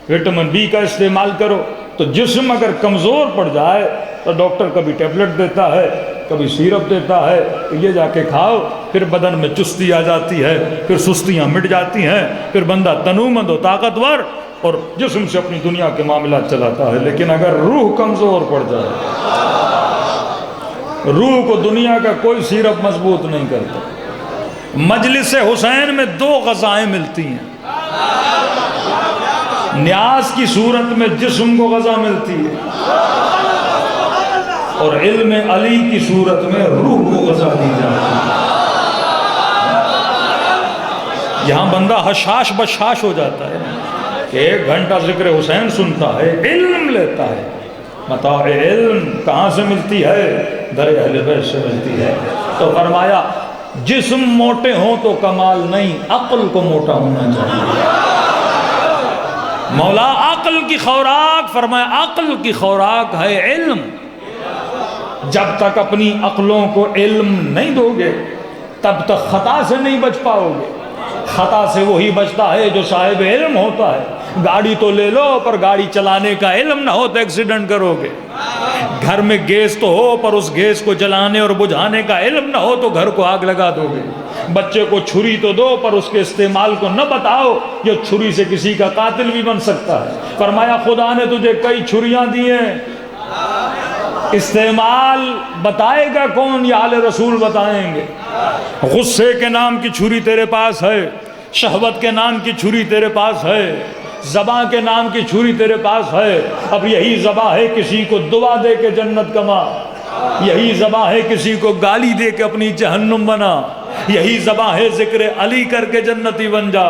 وٹامن بی کا استعمال کرو۔ تو جسم اگر کمزور پڑ جائے تو ڈاکٹر کبھی ٹیبلٹ دیتا ہے، کبھی سیرپ دیتا ہے، تو یہ جا کے کھاؤ، پھر بدن میں چستی آ جاتی ہے، پھر سستیاں مٹ جاتی ہیں، پھر بندہ تنومند و طاقتور اور جسم سے اپنی دنیا کے معاملات چلاتا ہے۔ لیکن اگر روح کمزور پڑ جائے، روح کو دنیا کا کوئی سیرپ مضبوط نہیں کرتا۔ مجلس حسین میں 2 غذائیں ملتی ہیں، نیاز کی صورت میں جسم کو غذا ملتی ہے، اور علم علی کی صورت میں روح کو غذا دی جاتی ہے۔ یہاں بندہ حشاش بشاش ہو جاتا ہے کہ 1 گھنٹہ ذکر حسین سنتا ہے، علم لیتا ہے۔ متاع علم کہاں سے ملتی ہے؟ در اہل بیت سے ملتی ہے۔ تو فرمایا جسم موٹے ہوں تو کمال نہیں، عقل کو موٹا ہونا چاہیے۔ مولا عقل کی خوراک، فرمایا عقل کی خوراک ہے علم۔ جب تک اپنی عقلوں کو علم نہیں دو گے تب تک خطا سے نہیں بچ پاؤ گے۔ خطا سے وہی بچتا ہے جو صاحب علم ہوتا ہے۔ گاڑی تو لے لو پر گاڑی چلانے کا علم نہ ہو تو ایکسیڈنٹ کرو گے۔ گھر میں گیس تو ہو پر اس گیس کو جلانے اور بجھانے کا علم نہ ہو تو گھر کو آگ لگا دو گے۔ بچے کو چھری تو دو پر اس کے استعمال کو نہ بتاؤ، جو چھری سے کسی کا قاتل بھی بن سکتا ہے۔ فرمایا خدا نے تجھے کئی چھریاں دی ہیں، استعمال بتائے گا کون؟ یا آل رسول بتائیں گے۔ غصے کے نام کی چھری تیرے پاس ہے، شہوت کے نام کی چھری تیرے پاس ہے، زباں کے نام کی چھری تیرے پاس ہے۔ اب یہی زباں ہے کسی کو دعا دے کے جنت کما، یہی زباں ہے کسی کو گالی دے کے اپنی جہنم بنا، یہی زباں ہے ذکر علی کر کے جنتی بن جا،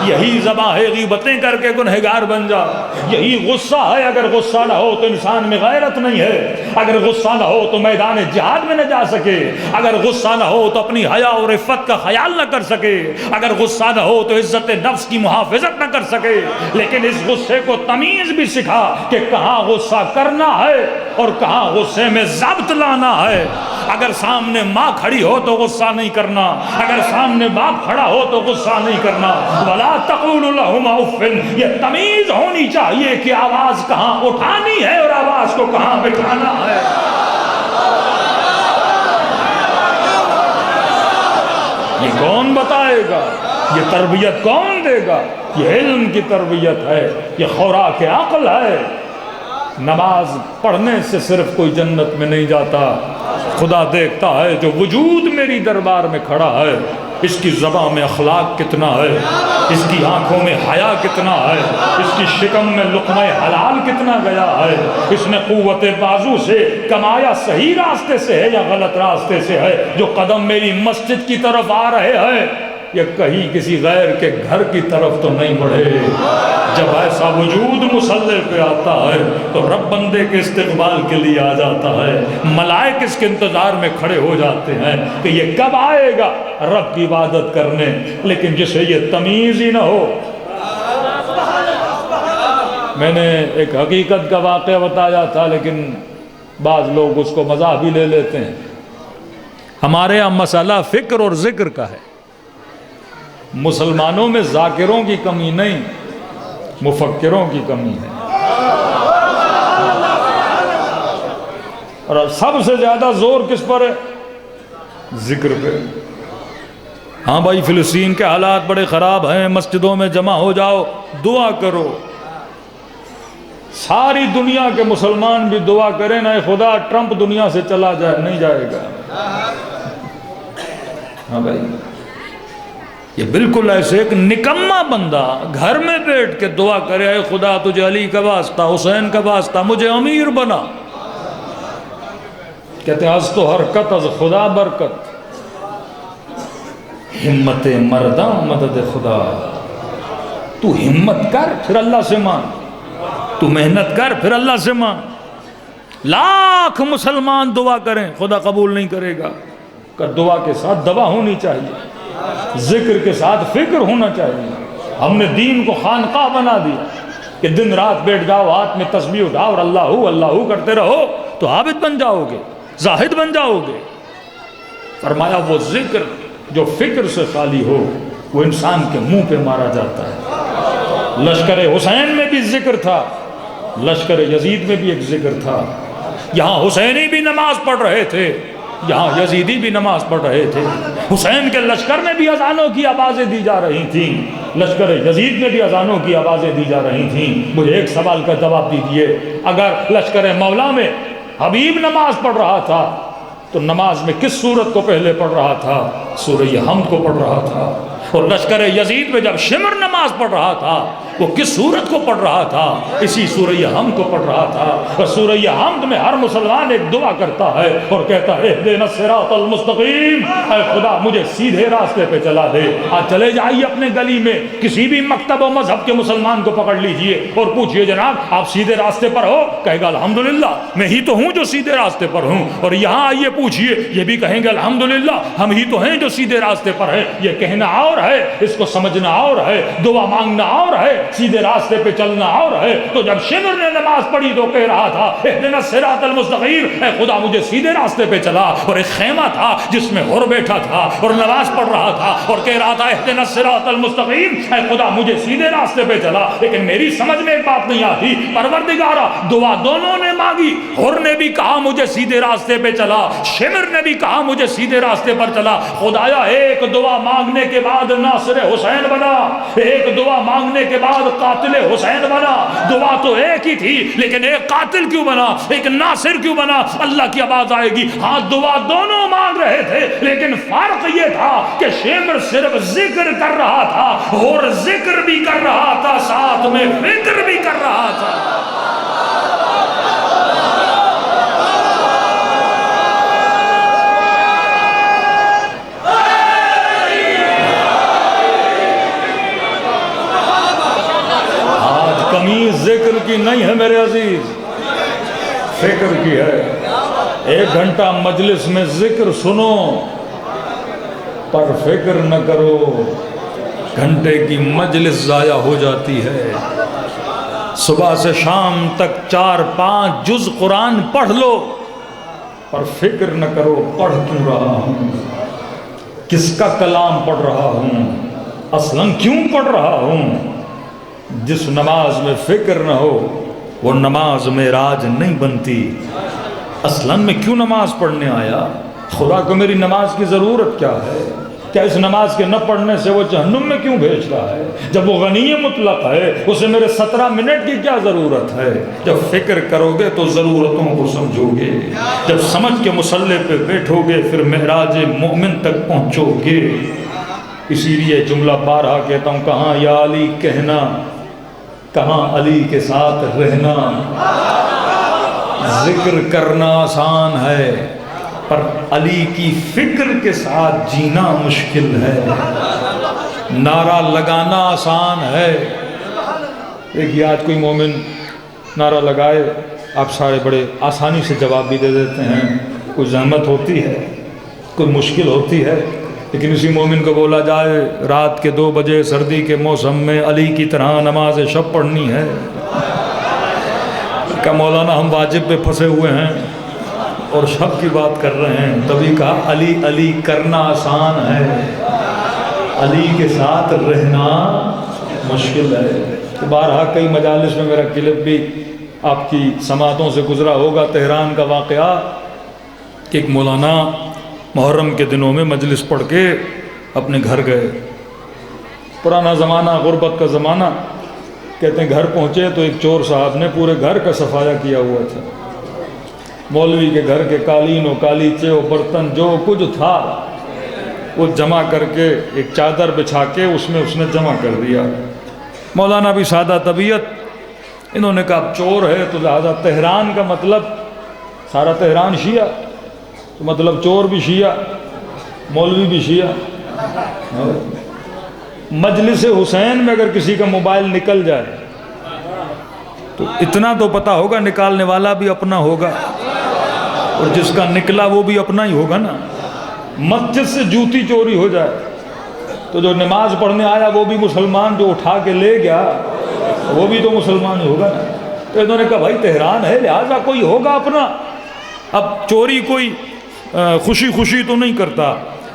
یہی زباں ہے غیبتیں کر کے گنہگار بن جا، یہی غصہ ہے۔ اگر غصہ نہ ہو تو انسان میں غیرت نہیں ہے، اگر غصہ نہ ہو تو میدان جہاد میں نہ جا سکے، اگر غصہ نہ ہو تو اپنی حیا اور عفت کا خیال نہ کر سکے، اگر غصہ نہ ہو تو عزت نفس کی محافظت نہ کر سکے۔ لیکن اس غصے کو تمیز بھی سکھا کہ کہاں غصہ کرنا ہے اور کہاں غصے میں ضبط لانا ہے۔ اگر سامنے ماں کھڑی ہو تو غصہ نہیں کرنا، اگر سامنے باپ کھڑا ہو تو غصہ نہیں کرنا۔ وَلَا تَقُولُ لَهُمَا اُفٍّ، یہ تمیز ہونی چاہیے کہ آواز کہاں اٹھانی ہے اور آواز کو کہاں بٹھانا ہے۔ یہ کون بتائے گا؟ یہ تربیت کون دے گا؟ یہ علم کی تربیت ہے، یہ خوراک عقل ہے۔ نماز پڑھنے سے صرف کوئی جنت میں نہیں جاتا، خدا دیکھتا ہے جو وجود میری دربار میں کھڑا ہے، اس کی زبان میں اخلاق کتنا ہے، اس کی آنکھوں میں حیا کتنا ہے، اس کی شکم میں لقمہ حلال کتنا گیا ہے، اس نے قوت بازو سے کمایا صحیح راستے سے ہے یا غلط راستے سے ہے۔ جو قدم میری مسجد کی طرف آ رہے ہیں یا کہیں کسی غیر کے گھر کی طرف تو نہیں بڑھے۔ جب ایسا وجود مصلی پہ آتا ہے تو رب بندے کے استقبال کے لیے آ جاتا ہے، ملائک اس کے انتظار میں کھڑے ہو جاتے ہیں کہ یہ کب آئے گا رب کی عبادت کرنے۔ لیکن جسے یہ تمیز ہی نہ ہو، میں نے ایک حقیقت کا واقعہ بتایا تھا لیکن بعض لوگ اس کو مزاح بھی لے لیتے ہیں۔ ہمارے یہاں مسئلہ فکر اور ذکر کا ہے۔ مسلمانوں میں ذاکروں کی کمی نہیں، مفکروں کی کمی ہے۔ اور سب سے زیادہ زور کس پر ہے؟ ذکر پہ۔ ہاں بھائی فلسطین کے حالات بڑے خراب ہیں، مسجدوں میں جمع ہو جاؤ، دعا کرو۔ ساری دنیا کے مسلمان بھی دعا کریں نا خدا ٹرمپ دنیا سے چلا جائے، نہیں جائے گا۔ ہاں بھائی، یہ بالکل ایسے ایک نکما بندہ گھر میں بیٹھ کے دعا کرے، اے خدا تجھے علی کا واسطہ، حسین کا واسطہ، مجھے امیر بنا۔ کہتے ہیں از تو حرکت از خدا برکت، ہمت مرداں مدد خدا۔ تو ہمت کر پھر اللہ سے مانگ، تو محنت کر پھر اللہ سے مانگ۔ لاکھ مسلمان دعا کریں خدا قبول نہیں کرے گا۔ کہ دعا کے ساتھ دوا ہونی چاہیے، ذکر کے ساتھ فکر ہونا چاہیے۔ ہم نے دین کو خانقاہ بنا دیا کہ دن رات بیٹھ جاؤ، ہاتھ میں تسبیح اٹھاؤ اور اللہ کرتے رہو تو عابد بن جاؤ گے، زاہد بن جاؤ گے۔ فرمایا وہ ذکر جو فکر سے خالی ہو وہ انسان کے منہ پہ مارا جاتا ہے۔ لشکر حسین میں بھی ذکر تھا، لشکر یزید میں بھی ایک ذکر تھا۔ یہاں حسینی بھی نماز پڑھ رہے تھے، یہاں یزیدی بھی نماز پڑھ رہے تھے۔ حسین کے لشکر میں بھی اذانوں کی آوازیں دی جا رہی تھیں، لشکر یزید میں بھی اذانوں کی آوازیں دی جا رہی تھیں۔ مجھے ایک سوال کا جواب دیجئے، اگر لشکر مولا میں حبیب نماز پڑھ رہا تھا تو نماز میں کس سورت کو پہلے پڑھ رہا تھا؟ سورہ حمد کو پڑھ رہا تھا۔ اور لشکر یزید میں جب شمر نماز پڑھ رہا تھا وہ کس سورت کو پڑھ رہا تھا؟ اسی سورہ حمد کو پڑھ رہا تھا۔ اور سورہ حمد میں ہر مسلمان ایک دعا کرتا ہے اور کہتا ہے اہدنا الصراط المستقیم، اے خدا مجھے سیدھے راستے پہ چلا دے۔ آج چلے جائیے اپنے گلی میں کسی بھی مکتب و مذہب کے مسلمان کو پکڑ لیجئے اور پوچھئے جناب آپ سیدھے راستے پر ہو؟ کہے گا الحمدللہ میں ہی تو ہوں جو سیدھے راستے پر ہوں۔ اور یہاں آئیے پوچھئے، یہ بھی کہیں گے الحمدللہ ہم ہی تو ہیں جو سیدھے راستے پر ہیں۔ یہ کہنا اور ہے، اس کو سمجھنا اور ہے، دعا مانگنا اور ہے، سیدھے راستے پہ چلنا اور ہے۔ تو جب شمر نے نماز پڑھی تو کہہ رہا تھا اہدنا الصراط المستقیم، اے خدا مجھے سیدھے راستے پہ چلا۔ اور ایک خیمہ تھا جس میں حر بیٹھا تھا اور نماز پڑھ رہا تھا اور کہہ رہا تھا اہدنا الصراط المستقیم، اے خدا مجھے سیدھے راستے پہ چلا۔ لیکن میری سمجھ میں ایک بات نہیں آتی، پروردگارا دعا دونوں نے مانگی، حر نے بھی کہا مجھے سیدھے راستے پہ چلا، شمر نے بھی کہا مجھے سیدھے راستے پر چلا۔ خدایا ایک دعا مانگنے کے بعد ناصر حسین بنا، ایک دعا مانگنے کے بعد قاتل حسین بنا۔ دعا تو ایک ہی تھی لیکن ایک قاتل کیوں بنا، ایک ناصر کیوں بنا؟ اللہ کی آواز آئے گی، ہاں دعا دونوں مانگ رہے تھے لیکن فرق یہ تھا کہ شمر صرف ذکر کر رہا تھا اور ذکر بھی کر رہا تھا ساتھ میں فکر بھی کر رہا تھا۔ ذکر کی نہیں ہے میرے عزیز، فکر کی ہے۔ ایک گھنٹہ مجلس میں ذکر سنو پر فکر نہ کرو، گھنٹے کی مجلس ضائع ہو جاتی ہے۔ صبح سے شام تک 4-5 جز قرآن پڑھ لو پر فکر نہ کرو پڑھ کیوں رہا ہوں، کس کا کلام پڑھ رہا ہوں، اصلاً کیوں پڑھ رہا ہوں۔ جس نماز میں فکر نہ ہو وہ نماز معراج نہیں بنتی۔ اصلاً میں کیوں نماز پڑھنے آیا، خدا کو میری نماز کی ضرورت کیا ہے، کیا اس نماز کے نہ پڑھنے سے وہ جہنم میں کیوں بھیج رہا ہے؟ جب وہ غنی مطلق ہے اسے میرے 17 منٹ کی کیا ضرورت ہے؟ جب فکر کرو گے تو ضرورتوں کو سمجھو گے، جب سمجھ کے مصلی پہ بیٹھو گے پھر معراج مومن تک پہنچو گے۔ اسی لیے جملہ بارہا کہتا ہوں، کہاں یا علی کہنا، کہاں علی کے ساتھ رہنا۔ ذکر کرنا آسان ہے پر علی کی فکر کے ساتھ جینا مشکل ہے۔ نعرہ لگانا آسان ہے، دیکھیے آج کوئی مومن نعرہ لگائے آپ سارے بڑے آسانی سے جواب بھی دے دیتے ہیں، کوئی زحمت ہوتی ہے، کوئی مشکل ہوتی ہے۔ لیکن اسی مومن کو بولا جائے رات کے 2 بجے سردی کے موسم میں علی کی طرح نماز شب پڑھنی ہے، کہ مولانا ہم واجب پہ پھنسے ہوئے ہیں اور شب کی بات کر رہے ہیں، تبھی کہا علی علی کرنا آسان ہے، علی کے ساتھ رہنا مشکل ہے۔ بارہا کئی مجالس میں میرا کلپ بھی آپ کی سماعتوں سے گزرا ہوگا، تہران کا واقعہ کہ ایک مولانا محرم کے دنوں میں مجلس پڑھ کے اپنے گھر گئے، پرانا زمانہ، غربت کا زمانہ، کہتے ہیں گھر پہنچے تو ایک چور صاحب نے پورے گھر کا صفایا کیا ہوا تھا. مولوی کے گھر کے قالین و قالیچے و برتن جو کچھ تھا وہ جمع کر کے ایک چادر بچھا کے اس میں اس نے جمع کر دیا. مولانا بھی سادہ طبیعت، انہوں نے کہا چور ہے تو لہٰذا تہران کا مطلب سارا تہران شیعہ، تو مطلب چور بھی شیعہ، مولوی بھی شیعہ. مجلس حسین میں اگر کسی کا موبائل نکل جائے تو اتنا تو پتہ ہوگا نکالنے والا بھی اپنا ہوگا اور جس کا نکلا وہ بھی اپنا ہی ہوگا نا. مسجد سے جوتی چوری ہو جائے تو جو نماز پڑھنے آیا وہ بھی مسلمان، جو اٹھا کے لے گیا وہ بھی تو مسلمان ہی ہوگا نا. تو انہوں نے کہا بھائی تہران ہے لہٰذا کوئی ہوگا اپنا. اب چوری کوئی خوشی خوشی تو نہیں کرتا،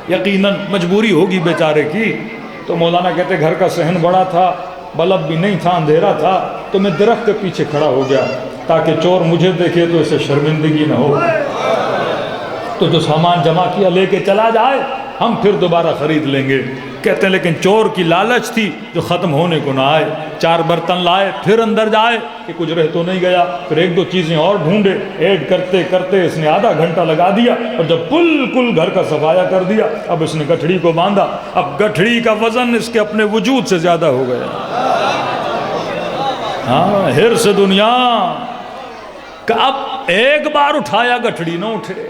یقیناً مجبوری ہوگی بیچارے کی. تو مولانا کہتے گھر کا صحن بڑا تھا، بلب بھی نہیں تھا، اندھیرا تھا، تو میں درخت کے پیچھے کھڑا ہو گیا تاکہ چور مجھے دیکھے تو اسے شرمندگی نہ ہو. تو جو سامان جمع کیا لے کے چلا جائے ہم پھر دوبارہ خرید لیں گے. کہتے ہیں لیکن چور کی لالچ تھی جو ختم ہونے کو نہ آئے. 4 برتن لائے، پھر اندر جائے کہ کچھ رہ تو نہیں گیا، پھر 1-2 چیزیں اور ڈھونڈے، ایڈ کرتے کرتے اس نے آدھا گھنٹہ لگا دیا اور جب بالکل گھر کا صفایا کر دیا اب اس نے گٹھڑی کو باندھا. اب گٹھڑی کا وزن اس کے اپنے وجود سے زیادہ ہو گیا. ہاں حرص دنیا کہ اب ایک بار اٹھایا گٹھڑی نہ اٹھے،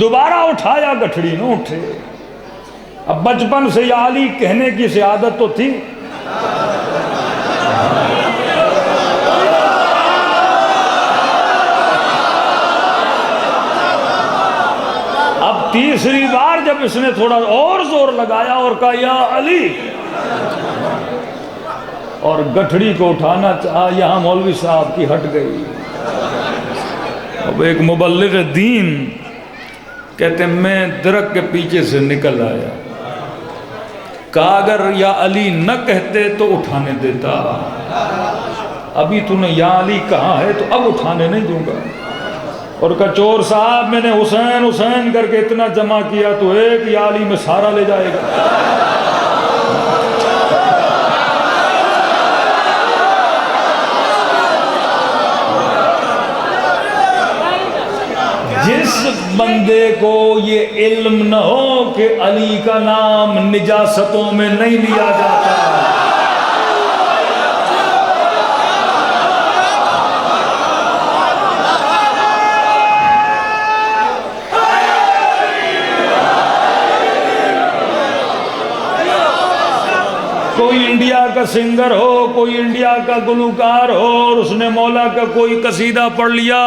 دوبارہ اٹھایا گٹھڑی نہ اٹھے. اب بچپن سے یا علی کہنے کی سے عادت تو تھی. اب تیسری بار جب اس نے تھوڑا اور زور لگایا اور کہا یا علی، اور گٹھڑی کو اٹھانا چاہا، یہاں مولوی صاحب کی ہٹ گئی. اب ایک مبلغ دین کہتے ہیں میں درخت کے پیچھے سے نکل آیا، کہا اگر یا علی نہ کہتے تو اٹھانے دیتا، ابھی تو نے یا علی کہا ہے تو اب اٹھانے نہیں دوں گا. اور کہا چور صاحب میں نے حسین حسین کر کے اتنا جمع کیا تو ایک یا علی میں سارا لے جائے گا. جس بندے کو یہ علم نہ ہو کہ علی کا نام نجاستوں میں نہیں لیا جاتا، کوئی انڈیا کا سنگر ہو، کوئی انڈیا کا گلوکار ہو اور اس نے مولا کا کوئی قصیدہ پڑھ لیا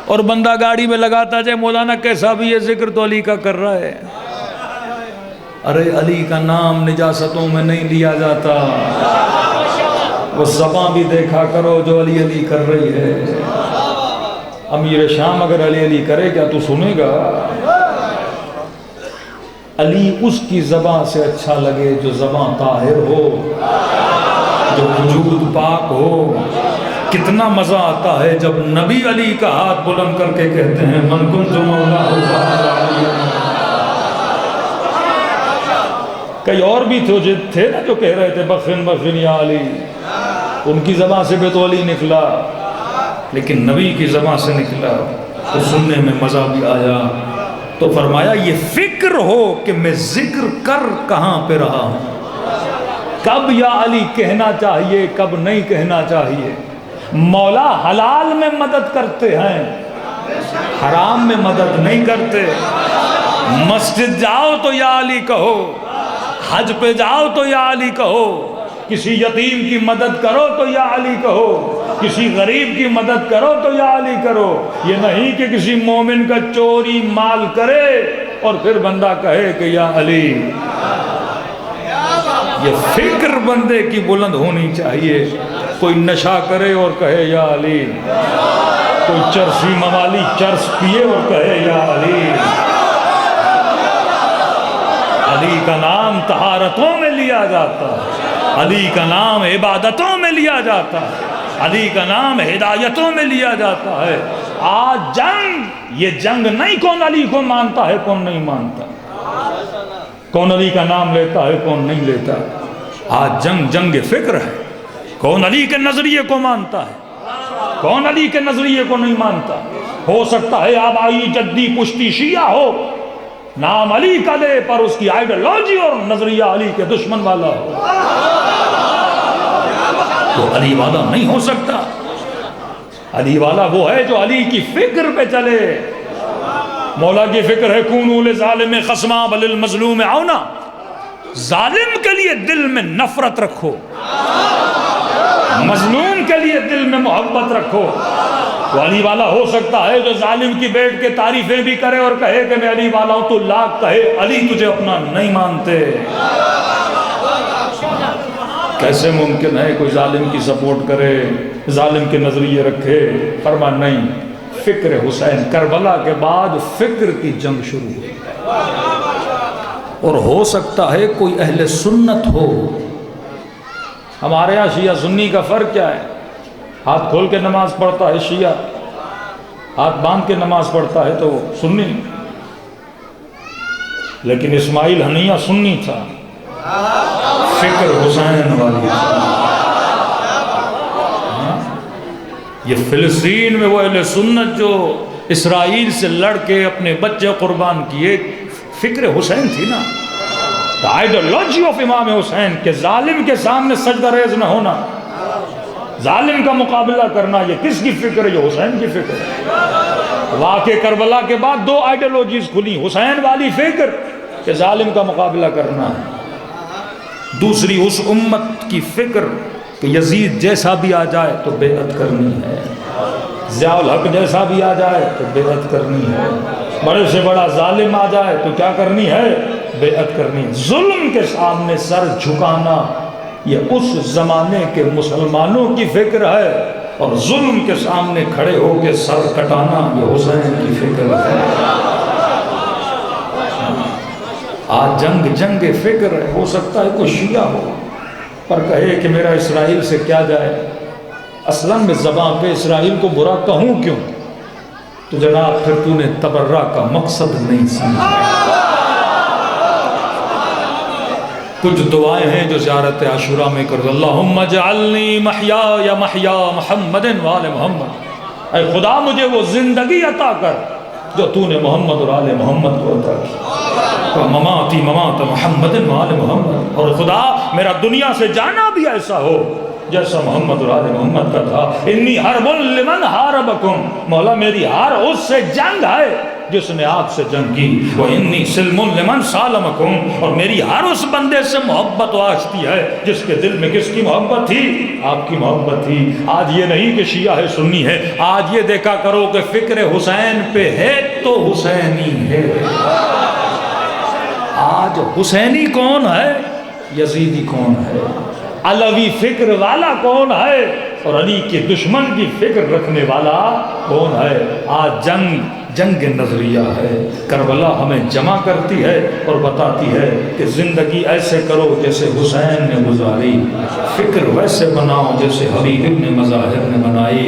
اور بندہ گاڑی میں لگاتا جائے مولانا کیسا بھی یہ ذکر تو علی کا کر رہا ہے. ارے علی کا نام نجاستوں میں نہیں لیا جاتا. وہ زباں بھی دیکھا کرو جو علی علی کر رہی ہے. امیر شام اگر علی علی کرے کیا تو سنے گا؟ علی اس کی زباں سے اچھا لگے جو زباں طاہر ہو، جو وجود پاک ہو. کتنا مزہ آتا ہے جب نبی علی کا ہاتھ بلند کر کے کہتے ہیں من کنت مولا. کئی اور بھی تھے نا جو کہہ رہے تھے بخن بخن یا علی، ان کی زبان سے بھی تو علی نکلا، لیکن نبی کی زبان سے نکلا تو سننے میں مزہ بھی آیا. تو فرمایا یہ فکر ہو کہ میں ذکر کر کہاں پہ رہا ہوں، کب یا علی کہنا چاہیے کب نہیں کہنا چاہیے. مولا حلال میں مدد کرتے ہیں، حرام میں مدد نہیں کرتے. مسجد جاؤ تو یا علی کہو، حج پہ جاؤ تو یا علی کہو، کسی یتیم کی مدد کرو تو یا علی کہو، کسی غریب کی مدد کرو تو یا علی کرو. یہ نہیں کہ کسی مومن کا چوری مال کرے اور پھر بندہ کہے کہ یا علی. یہ فکر بندے کی بلند ہونی چاہیے. کوئی نشہ کرے اور کہے یا علی، کوئی چرسی موالی چرس پیے اور کہے یا علی. علی کا نام طہارتوں میں لیا جاتا ہے، علی کا نام عبادتوں میں لیا جاتا ہے، علی کا نام ہدایتوں میں لیا جاتا ہے. آج جنگ، یہ جنگ نہیں کون علی کو مانتا ہے کون نہیں مانتا، کون علی کا نام لیتا ہے کون نہیں لیتا. آج جنگ فکر ہے. کون علی کے نظریے کو مانتا ہے، کون علی کے نظریے کو نہیں مانتا؟ ہو سکتا ہے آبائی جدی پشتی شیعہ ہو، نام علی کا دے پر اس کی آئیڈیالوجی اور نظریہ علی کے دشمن والا ہو، تو علی والا نہیں ہو سکتا. علی والا وہ ہے جو علی کی فکر پہ چلے. مولا کی فکر ہے کونوا للظالم خصما بل للمظلوم عونا. ظالم کے لیے دل میں نفرت رکھو، مظلوم کے لیے دل میں محبت رکھو. تو علی والا ہو سکتا ہے جو ظالم کی بیٹھ کے تعریفیں بھی کرے اور کہے کہ میں علی والا ہوں، تو لاکھ کہے علی تجھے اپنا نہیں مانتے. کیسے ممکن ہے کوئی ظالم کی سپورٹ کرے، ظالم کے نظریے رکھے؟ فرما نہیں، فکر حسین کربلا کے بعد فکر کی جنگ شروع ہوئی. اور ہو سکتا ہے کوئی اہل سنت ہو. ہمارے ہاں شیعہ سنی کا فرق کیا ہے؟ ہاتھ کھول کے نماز پڑھتا ہے شیعہ، ہاتھ باندھ کے نماز پڑھتا ہے تو سنی. لیکن اسماعیل ہنیہ سنی تھا، فکر حسین والی تھا. یہ فلسطین میں وہ اہل سنت جو اسرائیل سے لڑ کے اپنے بچے قربان کیے، فکر حسین تھی نا. The ideology of امام حسین کہ ظالم کے سامنے سجدہ ریز نہ ہونا، ظالم کا مقابلہ کرنا، یہ کس کی فکر ہے؟ یہ حسین کی فکر ہے. واقع کربلا کے بعد دو آئیڈیالوجیز کھلی، حسین والی فکر کہ ظالم کا مقابلہ کرنا ہے، دوسری اس امت کی فکر کہ یزید جیسا بھی آ جائے تو بیعت کرنی ہے، ضیاء الحق جیسا بھی آ جائے تو بیعت کرنی ہے، بڑے سے بڑا ظالم آ جائے تو کیا کرنی ہے؟ بیعت کرنی. ظلم کے سامنے سر جھکانا یہ اس زمانے کے مسلمانوں کی فکر ہے، اور ظلم کے سامنے کھڑے ہو کے سر کٹانا یہ حسین کی فکر ہے. آج جنگ فکر ہے. ہو سکتا ہے کوئی شیعہ ہو پر کہے کہ میرا اسرائیل سے کیا جائے، اصلاً میں زبان پہ اسرائیل کو برا کہوں کیوں؟ تو جناب پھر تو نے تبرہ کا مقصد نہیں سمجھا. کچھ دعائیں ہیں جو زیارت عاشوراء میں کر دو. اللہم اجعلنی محیای محیا محمد وآل محمد. اے خدا مجھے وہ زندگی عطا کر جو تو نے محمد اور آل محمد کو عطا کی. مماتی ممات محمد وآل محمد. اور خدا میرا دنیا سے جانا بھی ایسا ہو جیسا محمد اور آل محمد کا تھا. انی حرب لمن حاربکم. مولا میری ہار اس سے جنگ ہے جس نے آپ سے جنگ کی. وَإِنِّي سِلْمٌ لِمَنْ سَالَمَكُمْ. اور میری ہر اس بندے سے محبت واسطی ہے جس کے دل میں کس کی محبت تھی؟ آپ کی محبت تھی. آج یہ نہیں کہ شیعہ ہے سنی ہے، آج یہ دیکھا کرو کہ فکر حسین پہ ہے تو حسینی ہے. آج حسینی کون ہے، یزیدی کون ہے، علوی فکر والا کون ہے، اور علی کے دشمن کی فکر رکھنے والا کون ہے. آج جنگ نظریہ ہے. کربلا ہمیں جمع کرتی ہے اور بتاتی ہے کہ زندگی ایسے کرو جیسے حسین نے گزاری، فکر ویسے بناؤ جیسے حبیب ابن مظاہر نے بنائی.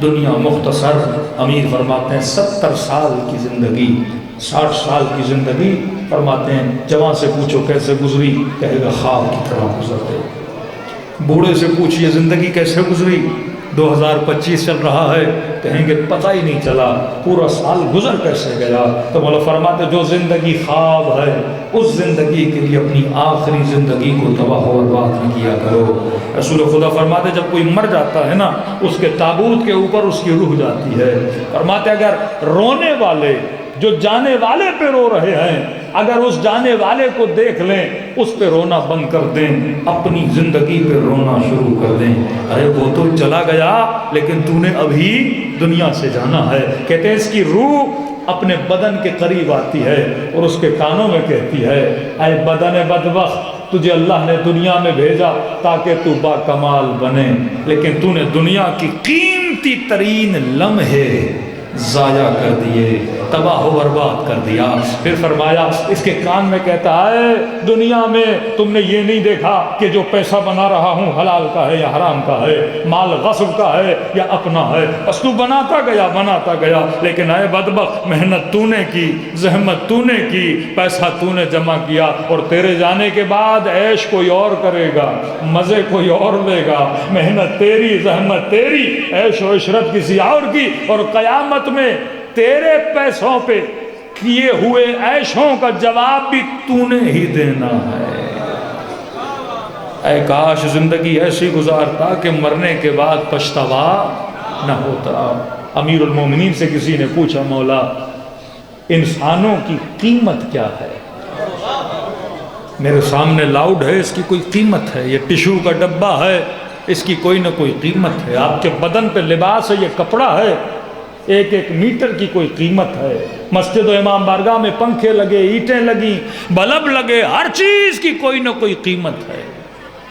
دنیا مختصر. امیر فرماتے ہیں 70 سال کی زندگی، 60 سال کی زندگی. فرماتے ہیں جوان سے پوچھو کیسے گزری، کہے گا خواب کی طرح گزرتے. بوڑھے سے پوچھئے زندگی کیسے گزری، 2025 چل رہا ہے، کہیں گے پتہ ہی نہیں چلا پورا سال گزر کیسے گیا. تو مولا فرماتے جو زندگی خواب ہے اس زندگی کے لیے اپنی آخری زندگی کو تباہ و برباد نہ کیا کرو. رسول خدا فرماتے جب کوئی مر جاتا ہے نا، اس کے تابوت کے اوپر اس کی روح جاتی ہے. فرماتے اگر رونے والے جو جانے والے پہ رو رہے ہیں، اگر اس جانے والے کو دیکھ لیں، اس پہ رونا بند کر دیں، اپنی زندگی پہ رونا شروع کر دیں. ارے وہ تو چلا گیا لیکن تو نے ابھی دنیا سے جانا ہے. کہتے ہیں اس کی روح اپنے بدن کے قریب آتی ہے اور اس کے کانوں میں کہتی ہے اے بدن بدبخت، تجھے اللہ نے دنیا میں بھیجا تاکہ تو با کمال بنے، لیکن تو نے دنیا کی قیمتی ترین لمحے ضائع کر دیے. تباہ و برباد کر دیا۔ پھر فرمایا اس کے کان میں کہتا ہے دنیا میں تم نے یہ نہیں دیکھا کہ جو پیسہ بنا رہا ہوں حلال کا ہے یا حرام کا ہے، مال غصب کا ہے یا اپنا ہے، بس تو بناتا گیا، لیکن اے بدبخت محنت تو نے کی، زحمت تو نے کی، پیسہ تو نے جمع کیا، اور تیرے جانے کے بعد عیش کوئی اور کرے گا، مزے کوئی اور لے گا، محنت تیری، زحمت تیری، عیش و عشرت کسی اور کی، اور قیامت میں تیرے پیسوں پہ کیے ہوئے عیشوں کا جواب بھی تو نے ہی دینا ہے۔ اے کاش زندگی ایسی گزارتا کہ مرنے کے بعد پچھتاوا نہ ہوتا۔ امیر المومنین سے کسی نے پوچھا مولا انسانوں کی قیمت کیا ہے؟ میرے سامنے لاؤڈ ہے، اس کی کوئی قیمت ہے، یہ ٹشو کا ڈبہ ہے، اس کی کوئی نہ کوئی قیمت ہے، آپ کے بدن پہ لباس ہے، یہ کپڑا ہے، ایک ایک میٹر کی کوئی قیمت ہے، مسجد و امام بارگاہ میں پنکھے لگے، اینٹیں لگی، بلب لگے، ہر چیز کی کوئی نہ کوئی قیمت ہے۔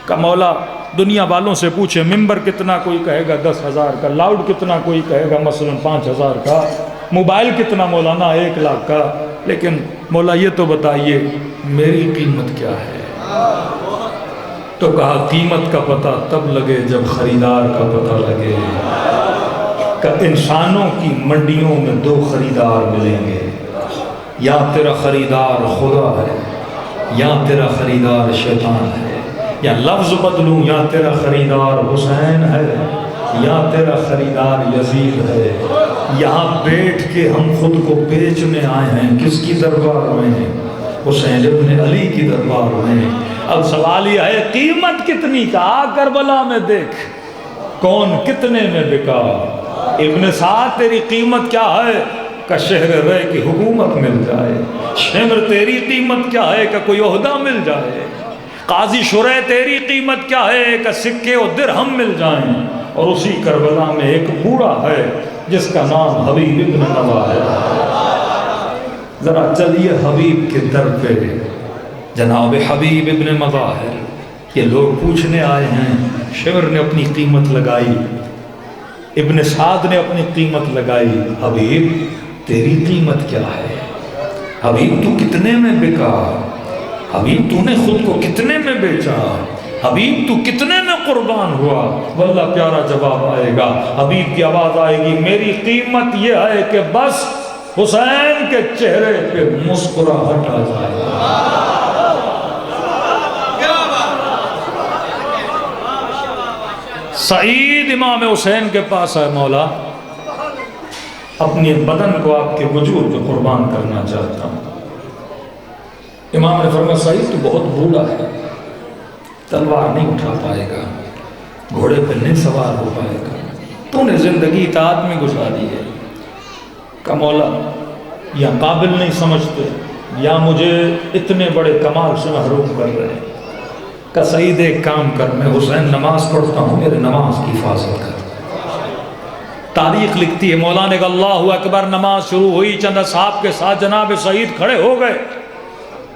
کہ مولا دنیا والوں سے پوچھے ممبر کتنا، کوئی کہے گا 10,000 کا، لاؤڈ کتنا، کوئی کہے گا مثلا 5,000 کا، موبائل کتنا مولانا 1 لاکھ کا، لیکن مولا یہ تو بتائیے میری قیمت کیا ہے؟ تو کہا قیمت کا پتہ تب لگے جب خریدار کا پتہ لگے۔ کہ انسانوں کی منڈیوں میں 2 خریدار ملیں گے، یا تیرا خریدار خدا ہے یا تیرا خریدار شیطان ہے، یا لفظ بدلوں یا تیرا خریدار حسین ہے یا تیرا خریدار یزید ہے۔ یہاں بیٹھ کے ہم خود کو بیچنے آئے ہیں، کس کی دربار میں ہیں؟ حسین ابن علی کی دربار میں۔ اب سوال یہ ہے قیمت کتنی کا؟ کربلا میں دیکھ کون کتنے میں بکا۔ ابن سعد تیری قیمت کیا ہے؟ کہ شہر رے کی حکومت مل جائے۔ شمر تیری قیمت کیا ہے؟ کہ کوئی عہدہ مل جائے۔ قاضی شرح تیری قیمت کیا ہے؟ کہ سکے و درہم مل جائیں۔ اور اسی کربلا میں ایک بوڑھا ہے جس کا نام حبیب ابن نوا ہے۔ ذرا چلیے حبیب کے در پہ، جناب حبیب ابن مظاہر، یہ لوگ پوچھنے آئے ہیں۔ شمر نے اپنی قیمت لگائی، ابن سعد نے اپنی قیمت لگائی، حبیب تیری قیمت کیا ہے؟ حبیب تو کتنے میں بکا؟ حبیب تو نے خود کو کتنے میں بیچا؟ حبیب تو کتنے میں قربان ہوا؟ واللہ پیارا جواب آئے گا، حبیب کی آواز آئے گی میری قیمت یہ ہے کہ بس حسین کے چہرے پہ مسکراہٹ آ جائے۔ سعید امام حسین کے پاس ہے، مولا اپنے بدن کو آپ کے وجود پہ قربان کرنا چاہتا ہوں۔ امام نے فرمایا سعید تو بہت بوڑھا ہے، تلوار نہیں اٹھا پائے گا، گھوڑے پہ نہیں سوار ہو پائے گا، تو نے زندگی اطاعت میں گزاری ہے۔ کہ مولا یا قابل نہیں سمجھتے یا مجھے اتنے بڑے کمال سے محروم کر رہے ہیں۔ کہ سعید ایک کام کر، میں حسین نماز پڑھتا ہوں، میرے نماز کی حفاظت کر۔ تاریخ لکھتی ہے مولا نے کہا اللہ اکبر، نماز شروع ہوئی، چند اصحاب کے ساتھ جناب سعید کھڑے ہو گئے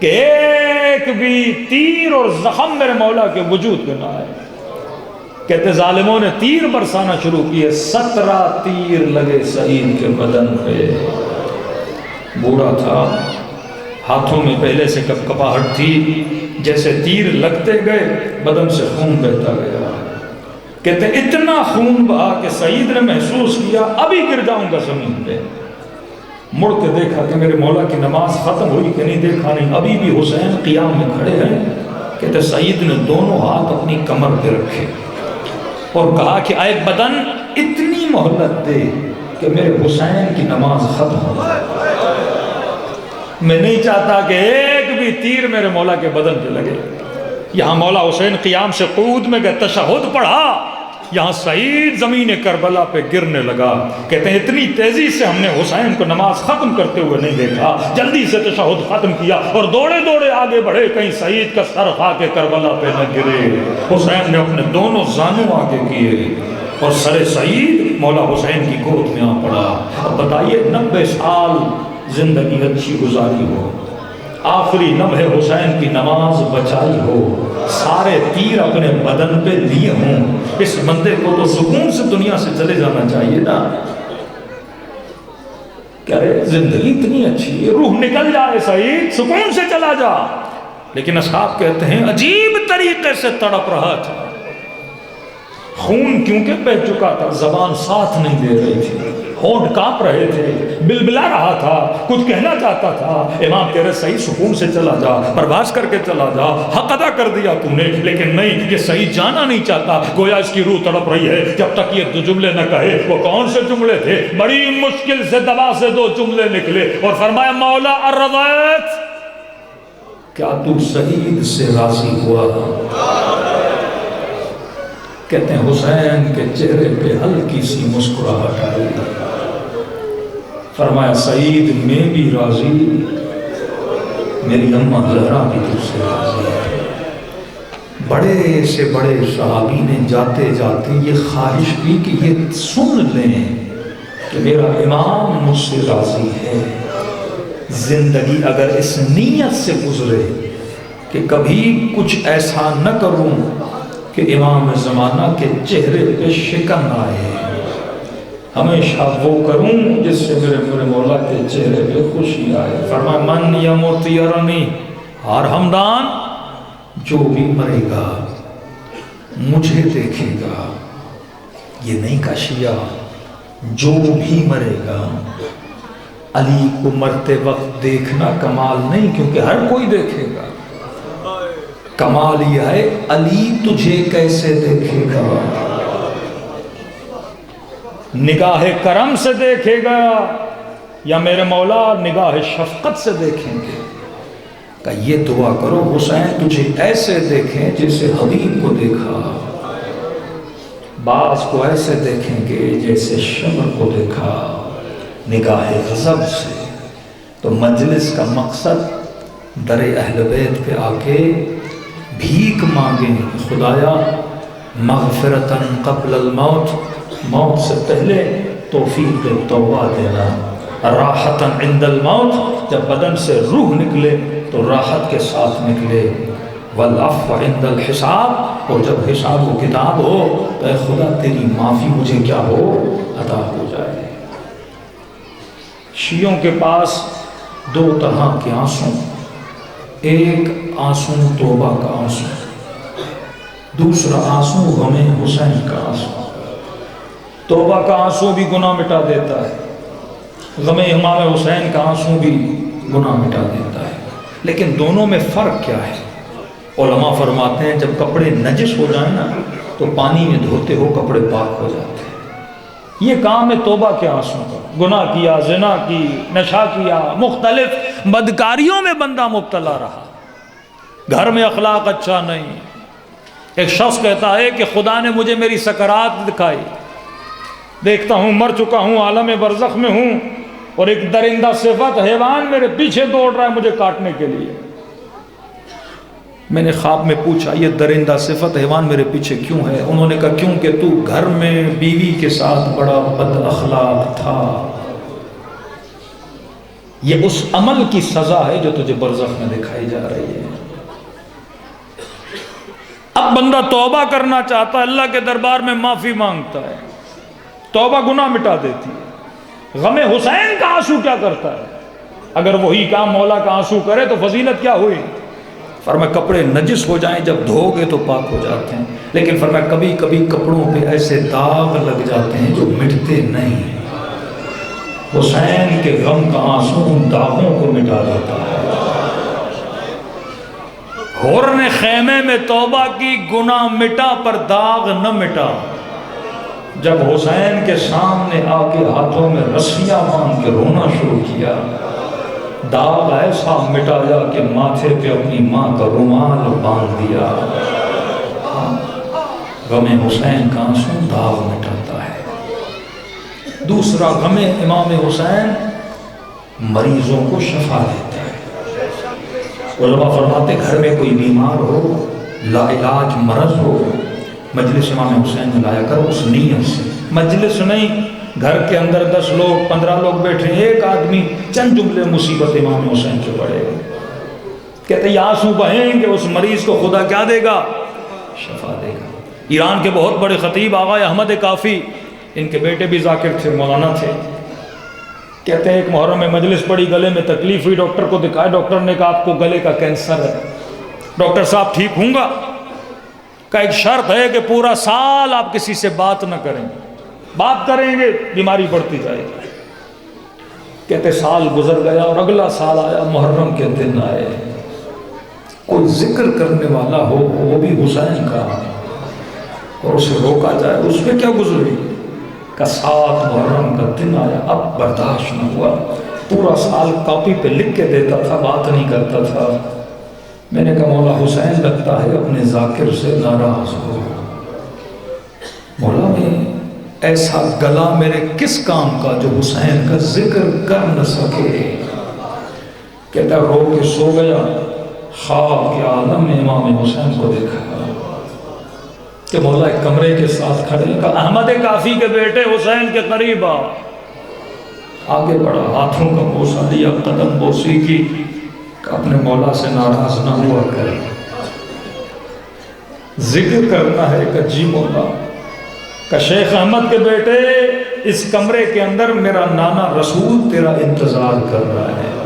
کہ ایک بھی تیر اور زخم میرے مولا کے وجود پہ نہ آئے۔ کہتے ظالموں نے تیر برسانا شروع کیے، 17 تیر لگے سعید کے بدن پہ۔ بوڑھا تھا، ہاتھوں میں پہلے سے کپکپاہٹ تھی، جیسے تیر لگتے گئے بدن سے خون بہتا گیا۔ کہتے اتنا خون بہا کہ سعید نے محسوس کیا ابھی گر جاؤں گا زمین پہ۔ مڑ کے دیکھا کہ میرے مولا کی نماز ختم ہوئی کہ نہیں، دیکھا نہیں، ابھی بھی حسین قیام میں کھڑے ہیں۔ کہتے سعید نے دونوں ہاتھ اپنی کمر پہ رکھے اور کہا کہ اے بدن اتنی مہلت دے کہ میرے حسین کی نماز ختم ہو جائے۔ میں نہیں چاہتا کہ ایک بھی تیر میرے مولا کے بدن پہ لگے۔ یہاں مولا حسین قیام سے قعود میں گئے، تشہد پڑھا، یہاں سعید زمین کربلا پہ گرنے لگا۔ کہتے ہیں اتنی تیزی سے ہم نے حسین کو نماز ختم کرتے ہوئے نہیں دیکھا، جلدی سے تشہد ختم کیا اور دوڑے دوڑے آگے بڑھے، کہیں سعید کا سر خا کے کربلا پہ نہ گرے۔ حسین نے اپنے دونوں زانوں آگے کیے اور سر سعید مولا حسین کی گود میں آ پڑا۔ اب بتائیے 90 سال زندگی اچھی گزاری ہو، آخری لمحے حسین کی نماز بچائی ہو، سارے تیر اپنے بدن پہ لیے ہوں، اس بندے کو تو سکون سے دنیا سے چلے جانا چاہیے نا۔ کہ ارے زندگی اتنی اچھی ہے، روح نکل جائے سعید، سکون سے چلا جا. لیکن اصحاب کہتے ہیں عجیب طریقے سے تڑپ رہا تھا، خون کیونکہ بہہ چکا تھا، زبان ساتھ نہیں دے رہی تھی، ہونٹ کانپ رہے تھے، بلبلا رہا تھا، کچھ کہنا چاہتا تھا. امام کہہ رہے صحیح سکون سے چلا جا، پرواز کر کے چلا جا، حق ادا کر دیا تو نے. لیکن نہیں، یہ صحیح جانا نہیں چاہتا، گویا اس کی روح تڑپ رہی ہے جب تک یہ دو جملے نہ کہے. وہ کون سے جملے تھے؟ بڑی مشکل سے دبا سے دو جملے نکلے اور فرمایا مولا ارضیت، کیا تو سعید سے راضی ہوا؟ کہتے ہیں حسین کے چہرے پہ ہلکی سی مسکراہٹ آئی. فرمایا سعید میں بھی راضی، میری اماں زہرا بھی تجھ سے راضی ہے. بڑے سے بڑے صحابی نے جاتے جاتے یہ خواہش کی کہ یہ سن لیں کہ میرا امام مجھ سے راضی ہے. زندگی اگر اس نیت سے گزرے کہ کبھی کچھ ایسا نہ کروں کہ امام زمانہ کے چہرے پہ شکن آئے، ہمیشہ وہ کروں جس سے میرے مولا کے چہرے پہ خوشی آئے. فرمایا من یموت یرنی، ہر ہمدان جو بھی مرے گا مجھے دیکھے گا. یہ نہیں کہا شیعہ جو بھی مرے گا. علی کو مرتے وقت دیکھنا کمال نہیں، کیونکہ ہر کوئی دیکھے گا. کمال یہ ہے علی تجھے کیسے دیکھے گا. نگاہ کرم سے دیکھے گا یا میرے مولا نگاہ شفقت سے دیکھیں گے؟ کہ یہ دعا کرو حسین تجھے ایسے دیکھیں جیسے حبیب کو دیکھا، بعض کو ایسے دیکھیں گے جیسے شمر کو دیکھا، نگاہ غضب سے. تو مجلس کا مقصد در اہل بیت پہ آ کے بھیک مانگیں، خدایا مغفرتاً قبل الموت، موت سے پہلے توفیق توبہ دینا، راحتاً عند الموت، جب بدن سے روح نکلے تو راحت کے ساتھ نکلے، والعفو عند الحساب، اور جب حساب و کتاب ہو تو اے خدا تیری معافی مجھے کیا ہو، عطا ہو جائے. شیعوں کے پاس دو طرح کے آنسو، ایک آنسو توبہ کا آنسو، دوسرا آنسو غم حسین کا آنسو. توبہ کا آنسو بھی گناہ مٹا دیتا ہے، غم امام حسین کا آنسو بھی گناہ مٹا دیتا ہے. لیکن دونوں میں فرق کیا ہے؟ علماء فرماتے ہیں جب کپڑے نجس ہو جائیں نا تو پانی میں دھوتے ہو کپڑے پاک ہو جاتے ہیں. یہ کام ہے توبہ کے آنسو کا. گناہ کیا، زنا کی، نشہ کیا، مختلف بدکاریوں میں بندہ مبتلا رہا، گھر میں اخلاق اچھا نہیں. ایک شخص کہتا ہے کہ خدا نے مجھے میری سکرات دکھائی، دیکھتا ہوں مر چکا ہوں، عالم برزخ میں ہوں، اور ایک درندہ صفت حیوان میرے پیچھے دوڑ رہا ہے مجھے کاٹنے کے لیے. میں نے خواب میں پوچھا یہ درندہ صفت حیوان میرے پیچھے کیوں ہے؟ انہوں نے کہا کیونکہ تو گھر میں بیوی کے ساتھ بڑا بد اخلاق تھا. یہ اس عمل کی سزا ہے جو تجھے برزخ میں دکھائی جا رہی ہے. اب بندہ توبہ کرنا چاہتا ہے، اللہ کے دربار میں معافی مانگتا ہے، توبہ گناہ مٹا دیتی ہے. غم حسین کا آنسو کیا کرتا ہے؟ اگر وہی کام مولا کا آنسو کرے تو فضیلت کیا ہوئی؟ فرمایا کپڑے نجس ہو جائیں جب دھو گے تو پاک ہو جاتے ہیں، لیکن فرمایا کبھی کبھی کپڑوں پہ ایسے داغ لگ جاتے ہیں جو مٹتے نہیں. حسین کے غم کا آنسو ان داغوں کو مٹا دیتا ہے. حور نے خیمے میں توبہ کی، گناہ مٹا پر داغ نہ مٹا. جب حسین کے سامنے آ کے ہاتھوں میں رسیاں باندھ کے رونا شروع کیا، داغ ایسا مٹایا کہ ماتھے پہ اپنی ماں کا رومال باندھ دیا. غم حسین کا آنسو داغ مٹاتا ہے. دوسرا غم امام حسین مریضوں کو شفا دیتا ہے. علماء فرماتے گھر میں کوئی بیمار ہو، لا علاج مرض ہو، مجلس امام حسین میں لایا کر اس نیت سے. مجلس نہیں، گھر کے اندر 10 لوگ 15 لوگ بیٹھے، ایک آدمی چند جملے مصیبت امام حسین کے پڑے، کہتے ہیں آنسو بہیں گے، اس مریض کو خدا کیا دے گا؟ شفا دے گا. ایران کے بہت بڑے خطیب آغا احمد کافی، ان کے بیٹے بھی ذاکر تھے، مولانا تھے. کہتے ہیں ایک محرم میں مجلس پڑی، گلے میں تکلیف ہوئی، ڈاکٹر کو دکھایا، ڈاکٹر نے کہا آپ کو گلے کا کینسر ہے۔ ڈاکٹر صاحب ٹھیک ہوں گا؟ کا ایک شرط ہے کہ پورا سال آپ کسی سے بات نہ کریں، بات کریں گے بیماری بڑھتی جائے گی۔ کہتے سال گزر گیا اور اگلا سال آیا، محرم کے دن آئے، کوئی ذکر کرنے والا ہو وہ بھی حسین کا اور اسے روکا جائے، اس میں کیا گزری؟ کا 7 محرم کا دن آیا، اب برداشت نہ ہوا، پورا سال کاپی پہ لکھ کے دیتا تھا، بات نہیں کرتا تھا۔ میں نے کہا مولا حسین لگتا ہے اپنے ذاکر سے ناراض ہو، مولا میں ایسا گلا میرے کس کام کا جو حسین کا ذکر کر نہ سکے۔ کہتا رو کے سو گیا، خواب کے عالم میں امام حسین کو دیکھا کہ مولا ایک کمرے کے ساتھ کھڑے، کہا احمد کافی کے بیٹے حسین کے قریب آ۔ آگے بڑھا، ہاتھوں کا بوسہ لیا، قدم بوسی کی کہ اپنے مولا سے ناراض نہ ہوا کرے، ذکر کرنا ہے کہ جی مولا کہ شیخ احمد کے بیٹے اس کمرے کے اندر میرا نانا رسول تیرا انتظار کر رہا ہے۔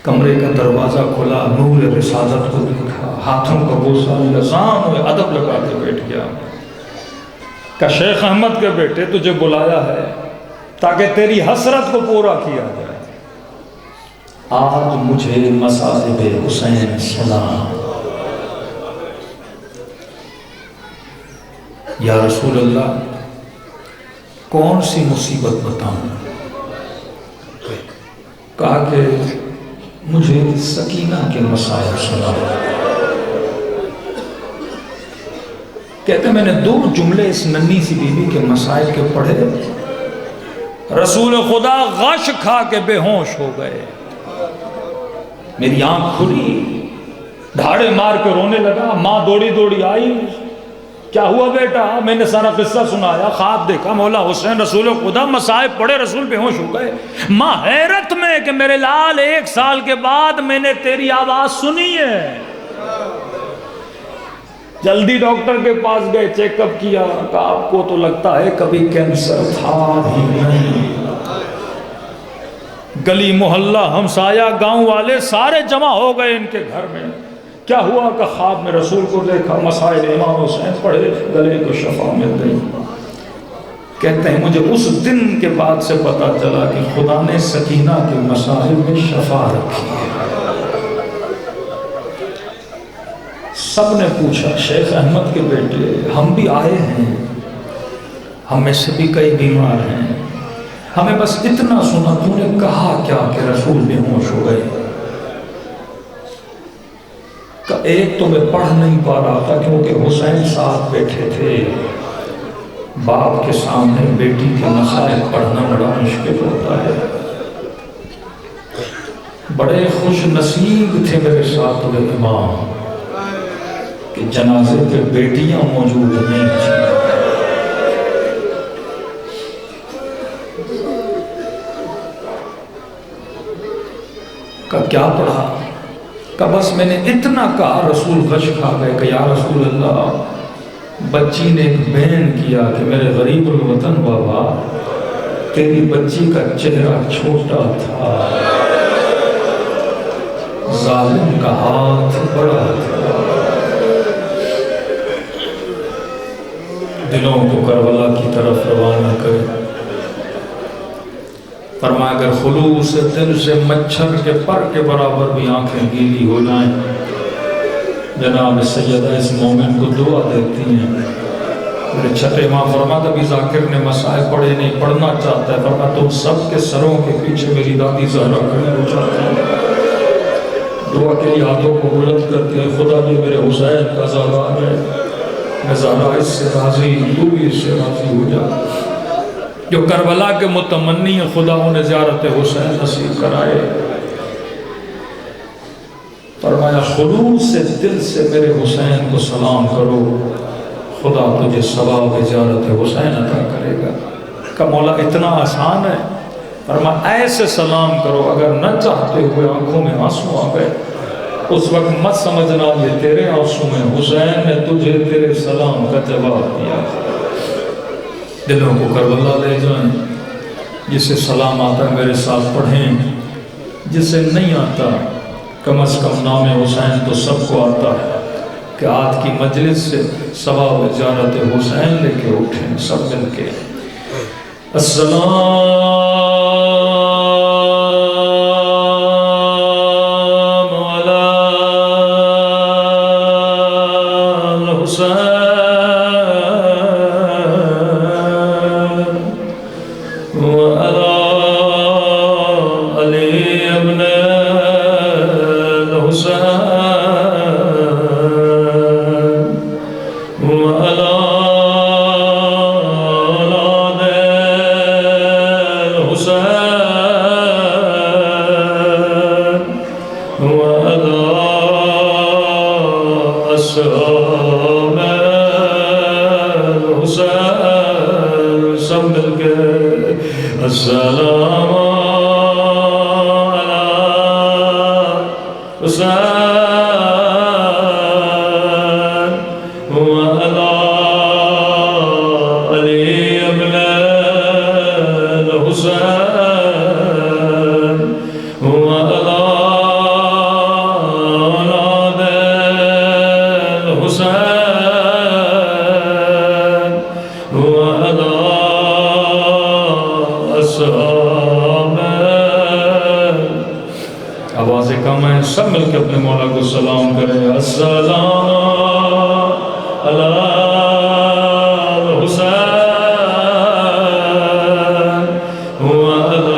کمرے کا دروازہ کھلا، نور رسالت کو دیکھا، ہاتھوں کا بوسہ لیا، سامنے ادب لگا کے بیٹھ گیا کہ شیخ احمد کے بیٹے تجھے بلایا ہے تاکہ تیری حسرت کو پورا کیا جائے۔ آج مجھے مصائب حسین سنا، یا رسول اللہ کون سی مصیبت بتاؤں؟ کہا کہ مجھے سکینہ کے مسائل سنا۔ کہتے میں نے 2 جملے اس ننھی سی بیوی کے مسائل کے پڑھے، رسول خدا غش کھا کے بے ہوش ہو گئے، میری آنکھ کھلی، دھاڑے مار کے رونے لگا۔ ماں دوڑی دوڑی آئی، کیا ہوا بیٹا؟ میں نے سارا قصہ سنایا، خواب دیکھا مولا حسین رسول خدا مصائب پڑے، رسول بے ہوش ہو گئے۔ ماں حیرت میں کہ میرے لال 1 سال کے بعد میں نے تیری آواز سنی ہے۔ جلدی ڈاکٹر کے پاس گئے، چیک اپ کیا، کہا آپ کو تو لگتا ہے کبھی کینسر تھا ہی نہیں۔ گلی محلہ ہمسایہ گاؤں والے سارے جمع ہو گئے ان کے گھر میں۔ کیا ہوا کہ خواب میں رسول کو دیکھا، مسائل امام حسین پڑھے، گلے کو شفا مل گئی۔ کہتے ہیں مجھے اس دن کے بعد سے پتا چلا کہ خدا نے سکینہ کے مسائل میں شفا رکھی ہے۔ سب نے پوچھا شیخ احمد کے بیٹے ہم بھی آئے ہیں، ہم میں سے بھی کئی بیمار ہیں، ہمیں بس اتنا سنا تو نے کہا کیا کہ رسول بے ہوش ہو گئے؟ کہ ایک تو میں پڑھ نہیں پا رہا تھا کیونکہ حسین ساتھ بیٹھے تھے، باپ کے سامنے بیٹی کے مسائل پڑھنا بڑا مشکل ہوتا ہے۔ بڑے خوش نصیب تھے میرے ساتھ وہ امام کہ جنازے پہ بیٹیاں موجود نہیں تھیں۔ کہ کیا پڑھا؟ کہ بس میں نے اتنا کہا، رسول غش کھا گئے کہ یا رسول اللہ بچی نے ایک بیان کیا کہ میرے غریب الوطن بابا تیری بچی کا چہرہ چھوٹا تھا، ظالم کا ہاتھ بڑا تھا۔ دلوں کو کربلا کی طرف روانہ کرے۔ فرمایا اگر خلوص دل سے مچھر کے پر کے برابر بھی آنکھیں گیلی ہو جائیں، جناب سیدہ اس مومن کو دعا دیتی ہیں۔ میرے چھٹے ماں فرماتا بھی ذاکر نے مسائل پڑھے نہیں، پڑھنا چاہتا ہے، فرماتا تم سب کے سروں کے پیچھے میری دادی زہرا کھڑی ہو جاتی ہے، دعا کے لیے ہاتھوں کو بلند کرتی ہے، خدا یہ میرے حسین کا زہرا ہے، میں زہرا اس سے راضی، تو بھی اس سے راضی ہو جا۔ جو کربلا کے متمنی ہیں خدا انہیں زیارت حسین نصیب کرائے۔ فرمایا خلوص سے دل سے میرے حسین کو سلام کرو، خدا تجھے ثواب زیارت حسین عطا کرے گا۔ کہ مولا اتنا آسان ہے؟ فرمایا ایسے سلام کرو اگر نہ چاہتے ہوئے آنکھوں میں آنسو آ گئے، اس وقت مت سمجھنا یہ تیرے آنسو میں، حسین نے تجھے تیرے سلام کا جواب دیا۔ دلوں کو کربلا لے جائیں. جسے سلام آتا ہے میرے ساتھ پڑھیں, جسے نہیں آتا کم از کم نام حسین تو سب کو آتا ہے کہ آج کی مجلس سے ثواب زیارت حسین لے کے اٹھیں سب مل کے. السلام علی الحسین وعلی علی ابن الحسین وعلی السلام علی حسین وعلی علی ابن الحسین وعلی اولاد الحسین وعلی آوازیں کم ہیں, سب مل کے اپنے مولا کو سلام کریں. السلام علی الحسین وعلی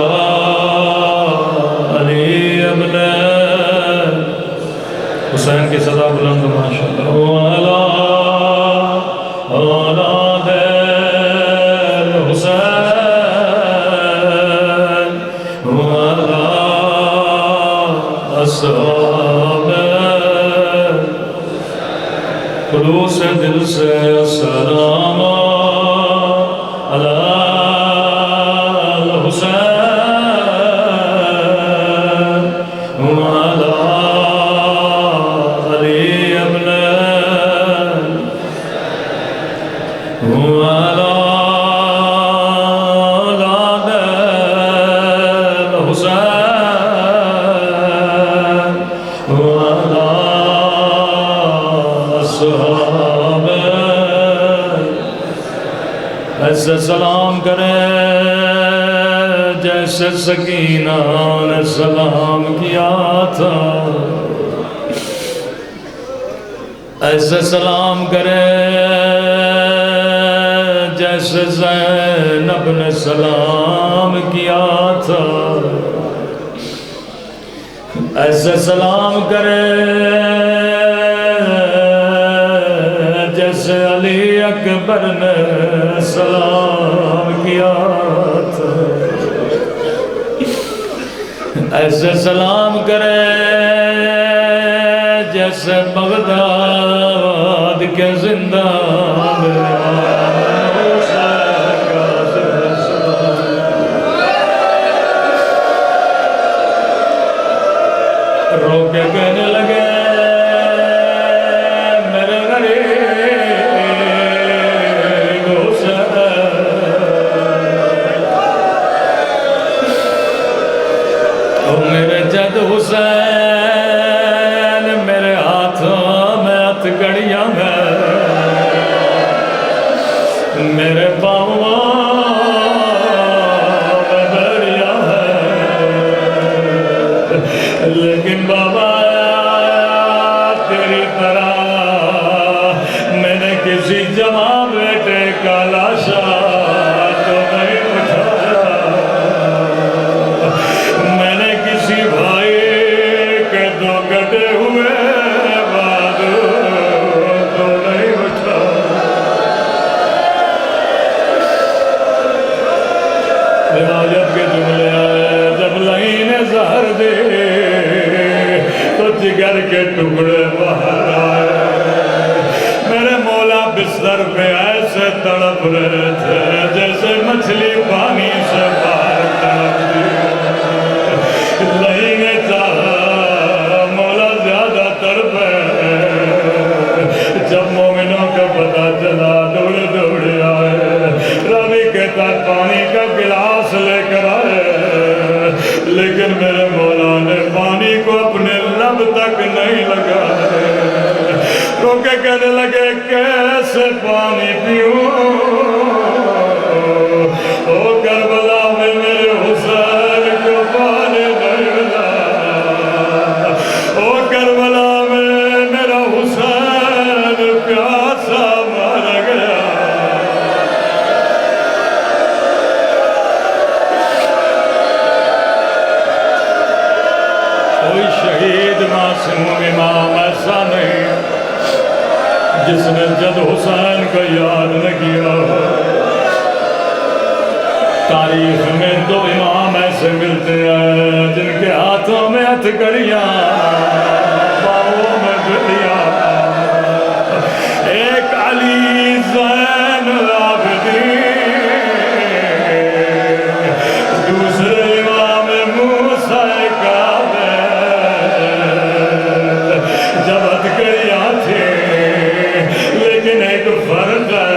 علی ابن حسین کی صدا بلند ماشاءاللہ. وعلی اولاد الحسین وعلی اصحاب خلوص دل سے السلام علی الحسین وعلی علی ابن وعلی اولاد الحسین ایسے سلام کریں جیسے سکینہ نے سلام کیا تھا, ایسے سلام کریں جیسے زینب نے سلام کیا تھا, ایسے سلام کریں جیسے علی اکبر نے سلام کیا تھا, ایسے سلام کریں جیسے بغداد کے زندہ رو کے کہنے لگے میرے غریب حسین, او میرے جد حسین, میرے ہاتھوں میں ہتھ گڑیاں ہیں, میرے پاؤں میں بڑیاں ہیں, لیکن بابا تیری طرح میں نے کسی جوان بیٹے کا لاشا تو نہیں اٹھایا, میں نے کسی بھائی کے دو کٹے ہوئے بادو تو نہیں اٹھایا. روایت کے جملے آئے جب لائن زہر دے تو جگر کے ٹکڑے باہر آئے, میرے مولا بستر پہ ایسے تڑپ رہے تھے جیسے مچھلی پانی سے باہر تڑپتی. لائن چاہا مولا زیادہ تڑپے, جب مومنوں کا پتہ چلا دوڑے دوڑے آئے, ربی نہیں لگا رو کے کہنے لگے کیسے پانی پیوں او کربلا میں میرے حسین کو پانی نہیں ملا او کربلا میں میرا حسین پیاسا مر گیا کوئی شہید معصوم امام ایسا نہیں جس نے جد حسین کا یاد نہ کیا ہو تاریخ میں دو امام ایسے ملتے ہیں جن کے ہاتھوں میں ہتھکڑیاں باہوں میں بلیاں ایک علی زین العابدین دوسرے امام موسیٰ کاظم جب ہتھکڑیاں تھے لیکن ایک فرق ہے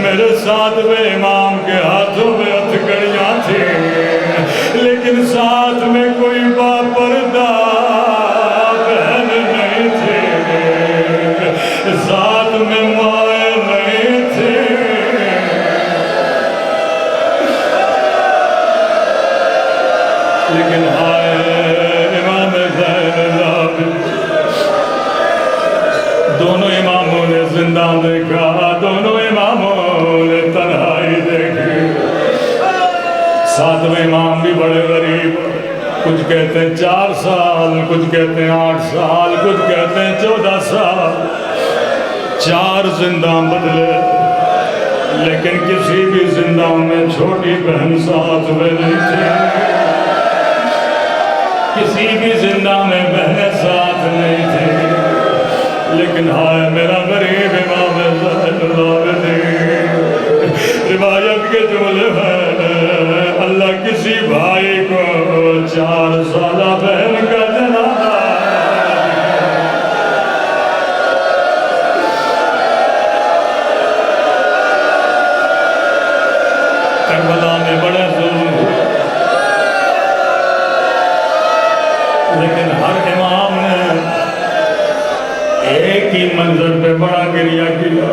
میرے ساتویں امام کے ہاتھوں میں ہتھکڑیاں تھیں لیکن ساتھ میں کوئی باپردہ بہن نہیں تھے ساتھ میں مائیں نہیں تھے لیکن ہائے امام زین العابدین دونوں اماموں نے زندہ دیکھا دونوں اماموں نے تنہائی دیکھی ساتویں امام بھی بڑے غریب کچھ کہتے ہیں 4 سال کچھ کہتے ہیں 8 سال کچھ کہتے ہیں 14 سال 4 زندہ بدلے لیکن کسی بھی زندہ میں چھوٹی بہن ساتھ میں نہیں تھی کسی بھی زندہ میں بہنیں ساتھ نہیں تھی لیکن ہائے میرا غریب امام زین العابدین روایت کے جملے ہیں اللہ کسی بھائی کو 4 سالہ بہن کا جنازہ کربلا میں بڑے ظلم لیکن ہر امام نے ایک ہی منظر پہ بڑا گریہ کیا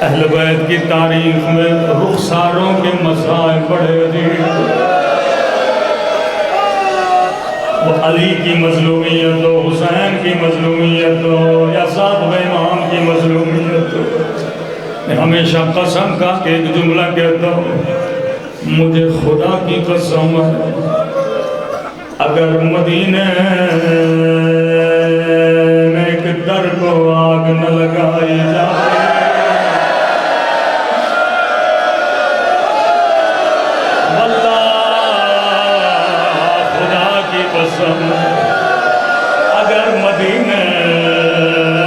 اہل بیت کی تاریخ میں رخساروں کے مسائل بڑے عجیب وہ علی کی مظلومیت ہو حسین کی مظلومیت ہو یا ساتویں امام کی مظلومیت ہو میں ہمیشہ قسم کا ایک جملہ کہتا ہوں مجھے خدا کی قسم ہے اگر مدینے میں ایک در کو آگ نہ لگائی جائے اگر مدینے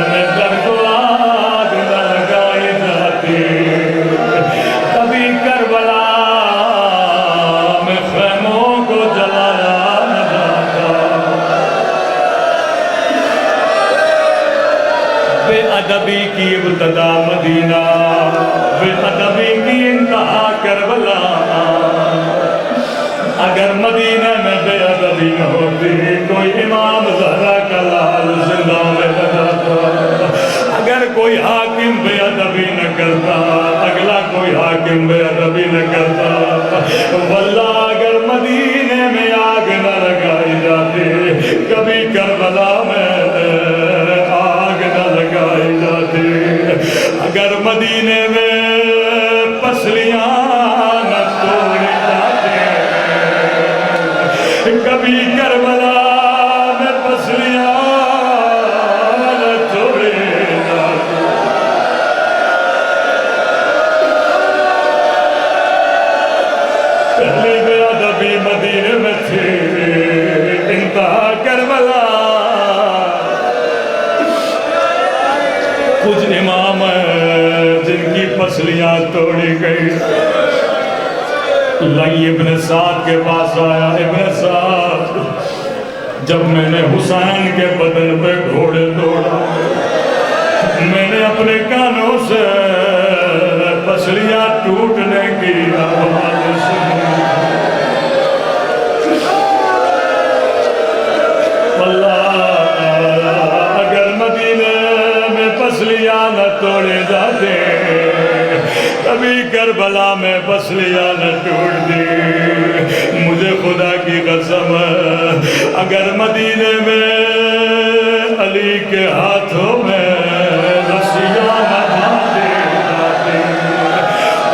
میں در کو آگ نہ لگائی جاتی کبھی کربلا میں خیموں کو جلایا نہ جاتا بے ادبی کی ابتدا مدینہ بے ادبی کی انتہا کربلا اگر مدینہ میں بے ادبی نہ ہوتی کوئی امام زہرا کا لال زندہ میں لگاتا اگر کوئی حاکم بے ادبی نہ کرتا اگلا کوئی حاکم بے ادبی نہ کرتا واللہ اگر مدینہ میں آگ نہ لگائی جاتی کبھی کربلا میں آگ نہ لگائی جاتی اگر مدینہ میں پسلیاں نہ توڑی جاتی کبھی کربلا میں پسلیاں نہ توڑی جاتی پہلی بے ادبی مدینے میں تھی انتہا کربلا کچھ امام ہیں جن کی پسلیاں توڑی گئی لئی ابن سعد کے پاس آیا ابن سعد جب میں نے حسین کے بدن پہ گھوڑے دوڑا میں نے اپنے کانوں سے پسلیاں ٹوٹنے کی آواز سنی پسلیاں نہ ٹوٹ دی مجھے خدا کی قسم اگر مدینے میں علی کے ہاتھوں میں رسیاں نہ باندھے جاتے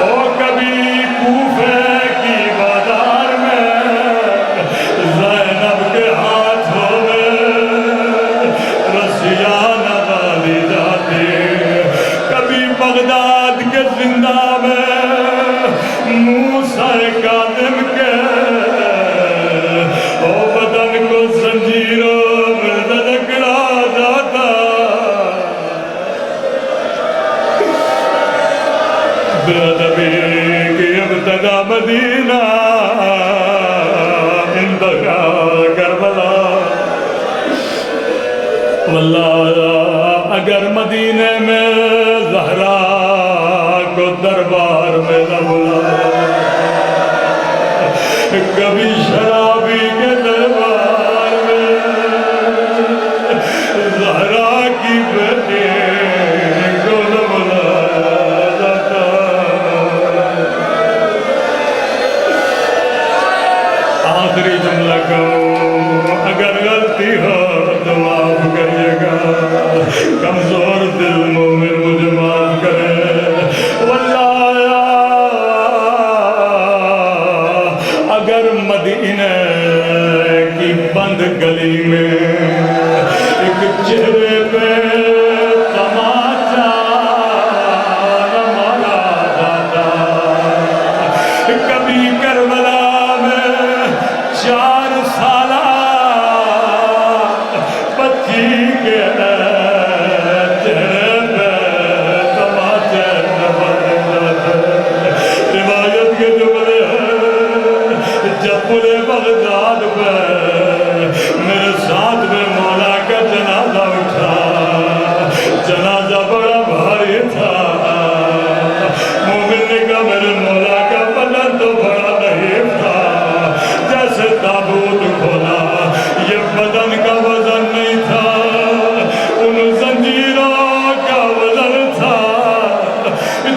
او کبھی کوفے کی بازار میں زینب کے ہاتھوں میں رسیاں نہ باندھی جاتی کبھی بغداد کے زندہ میں موسیٰ کاظم کے او بدن کو زنجیروں میں لٹکا جاتا بے ادبی کی ابتدا مدینہ انتہا کربلا واللہ اگر مدینے میں زہرا کو دربار میں نہ بلایا کبھی شرابی کے دربار میں زہرا کی بیٹی کو نہ بلایا جاتا آخری جملہ کہوں اگر غلطی ہو تو معاف کریے گا کمزور دل مومن مجھے معاف کرے واللہ اگر مدینہ کی بند گلی میں ایک چہرے پہ تماچا نہ مارا جاتا کبھی کربلا میں 4 سالہ بچی کے چہرے پہ تماچے نہ مارے جاتے روایت کے جملے جب پورے بغداد پہ میرے ساتھ میں مولا کا جنازہ اٹھا جنازہ بڑا بھاری تھا مومن نے کہا میرے مولا کا بدن تو بڑا نہیں تھا جیسے تابوت کھولا یہ بدن کا وزن نہیں تھا ان زنجیروں کا وزن تھا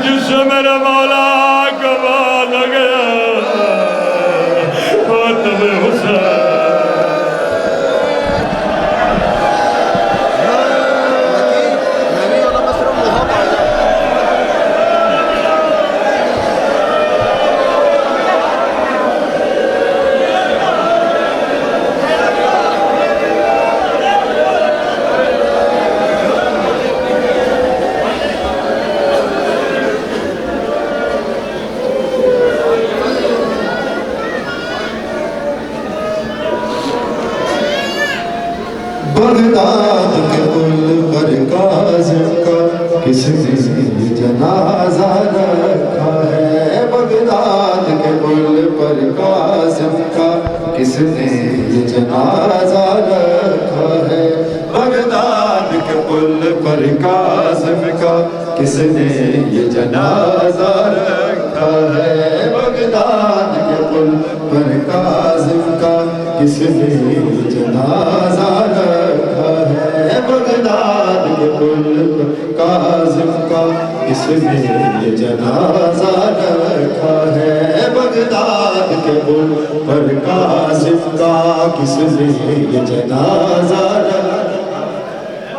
جس سے میرے مولا کا بالا گیا خاتم حسین بغداد کے پل پر کاظم کا کس نے جنازہ رکھا ہے بغداد کے پل پر کاظم کا کس نے جنازہ رکھا ہے بغداد کے پل پر کاظم کا کس نے یہ جنازہ رکھا ہے بغداد کے پل پر کاظم کا کس نے جنازہ رکھا ہے بغداد کے پل پر کاظم کا کس نے یہ جنازہ رکھا ہے بغداد کے پل پر کاظم کا کس نے یہ جنازہ رکھا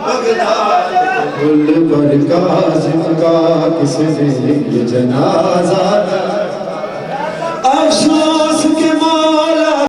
بغداد کے پل پر کاظم کا کس نے یہ جنازہ رکھا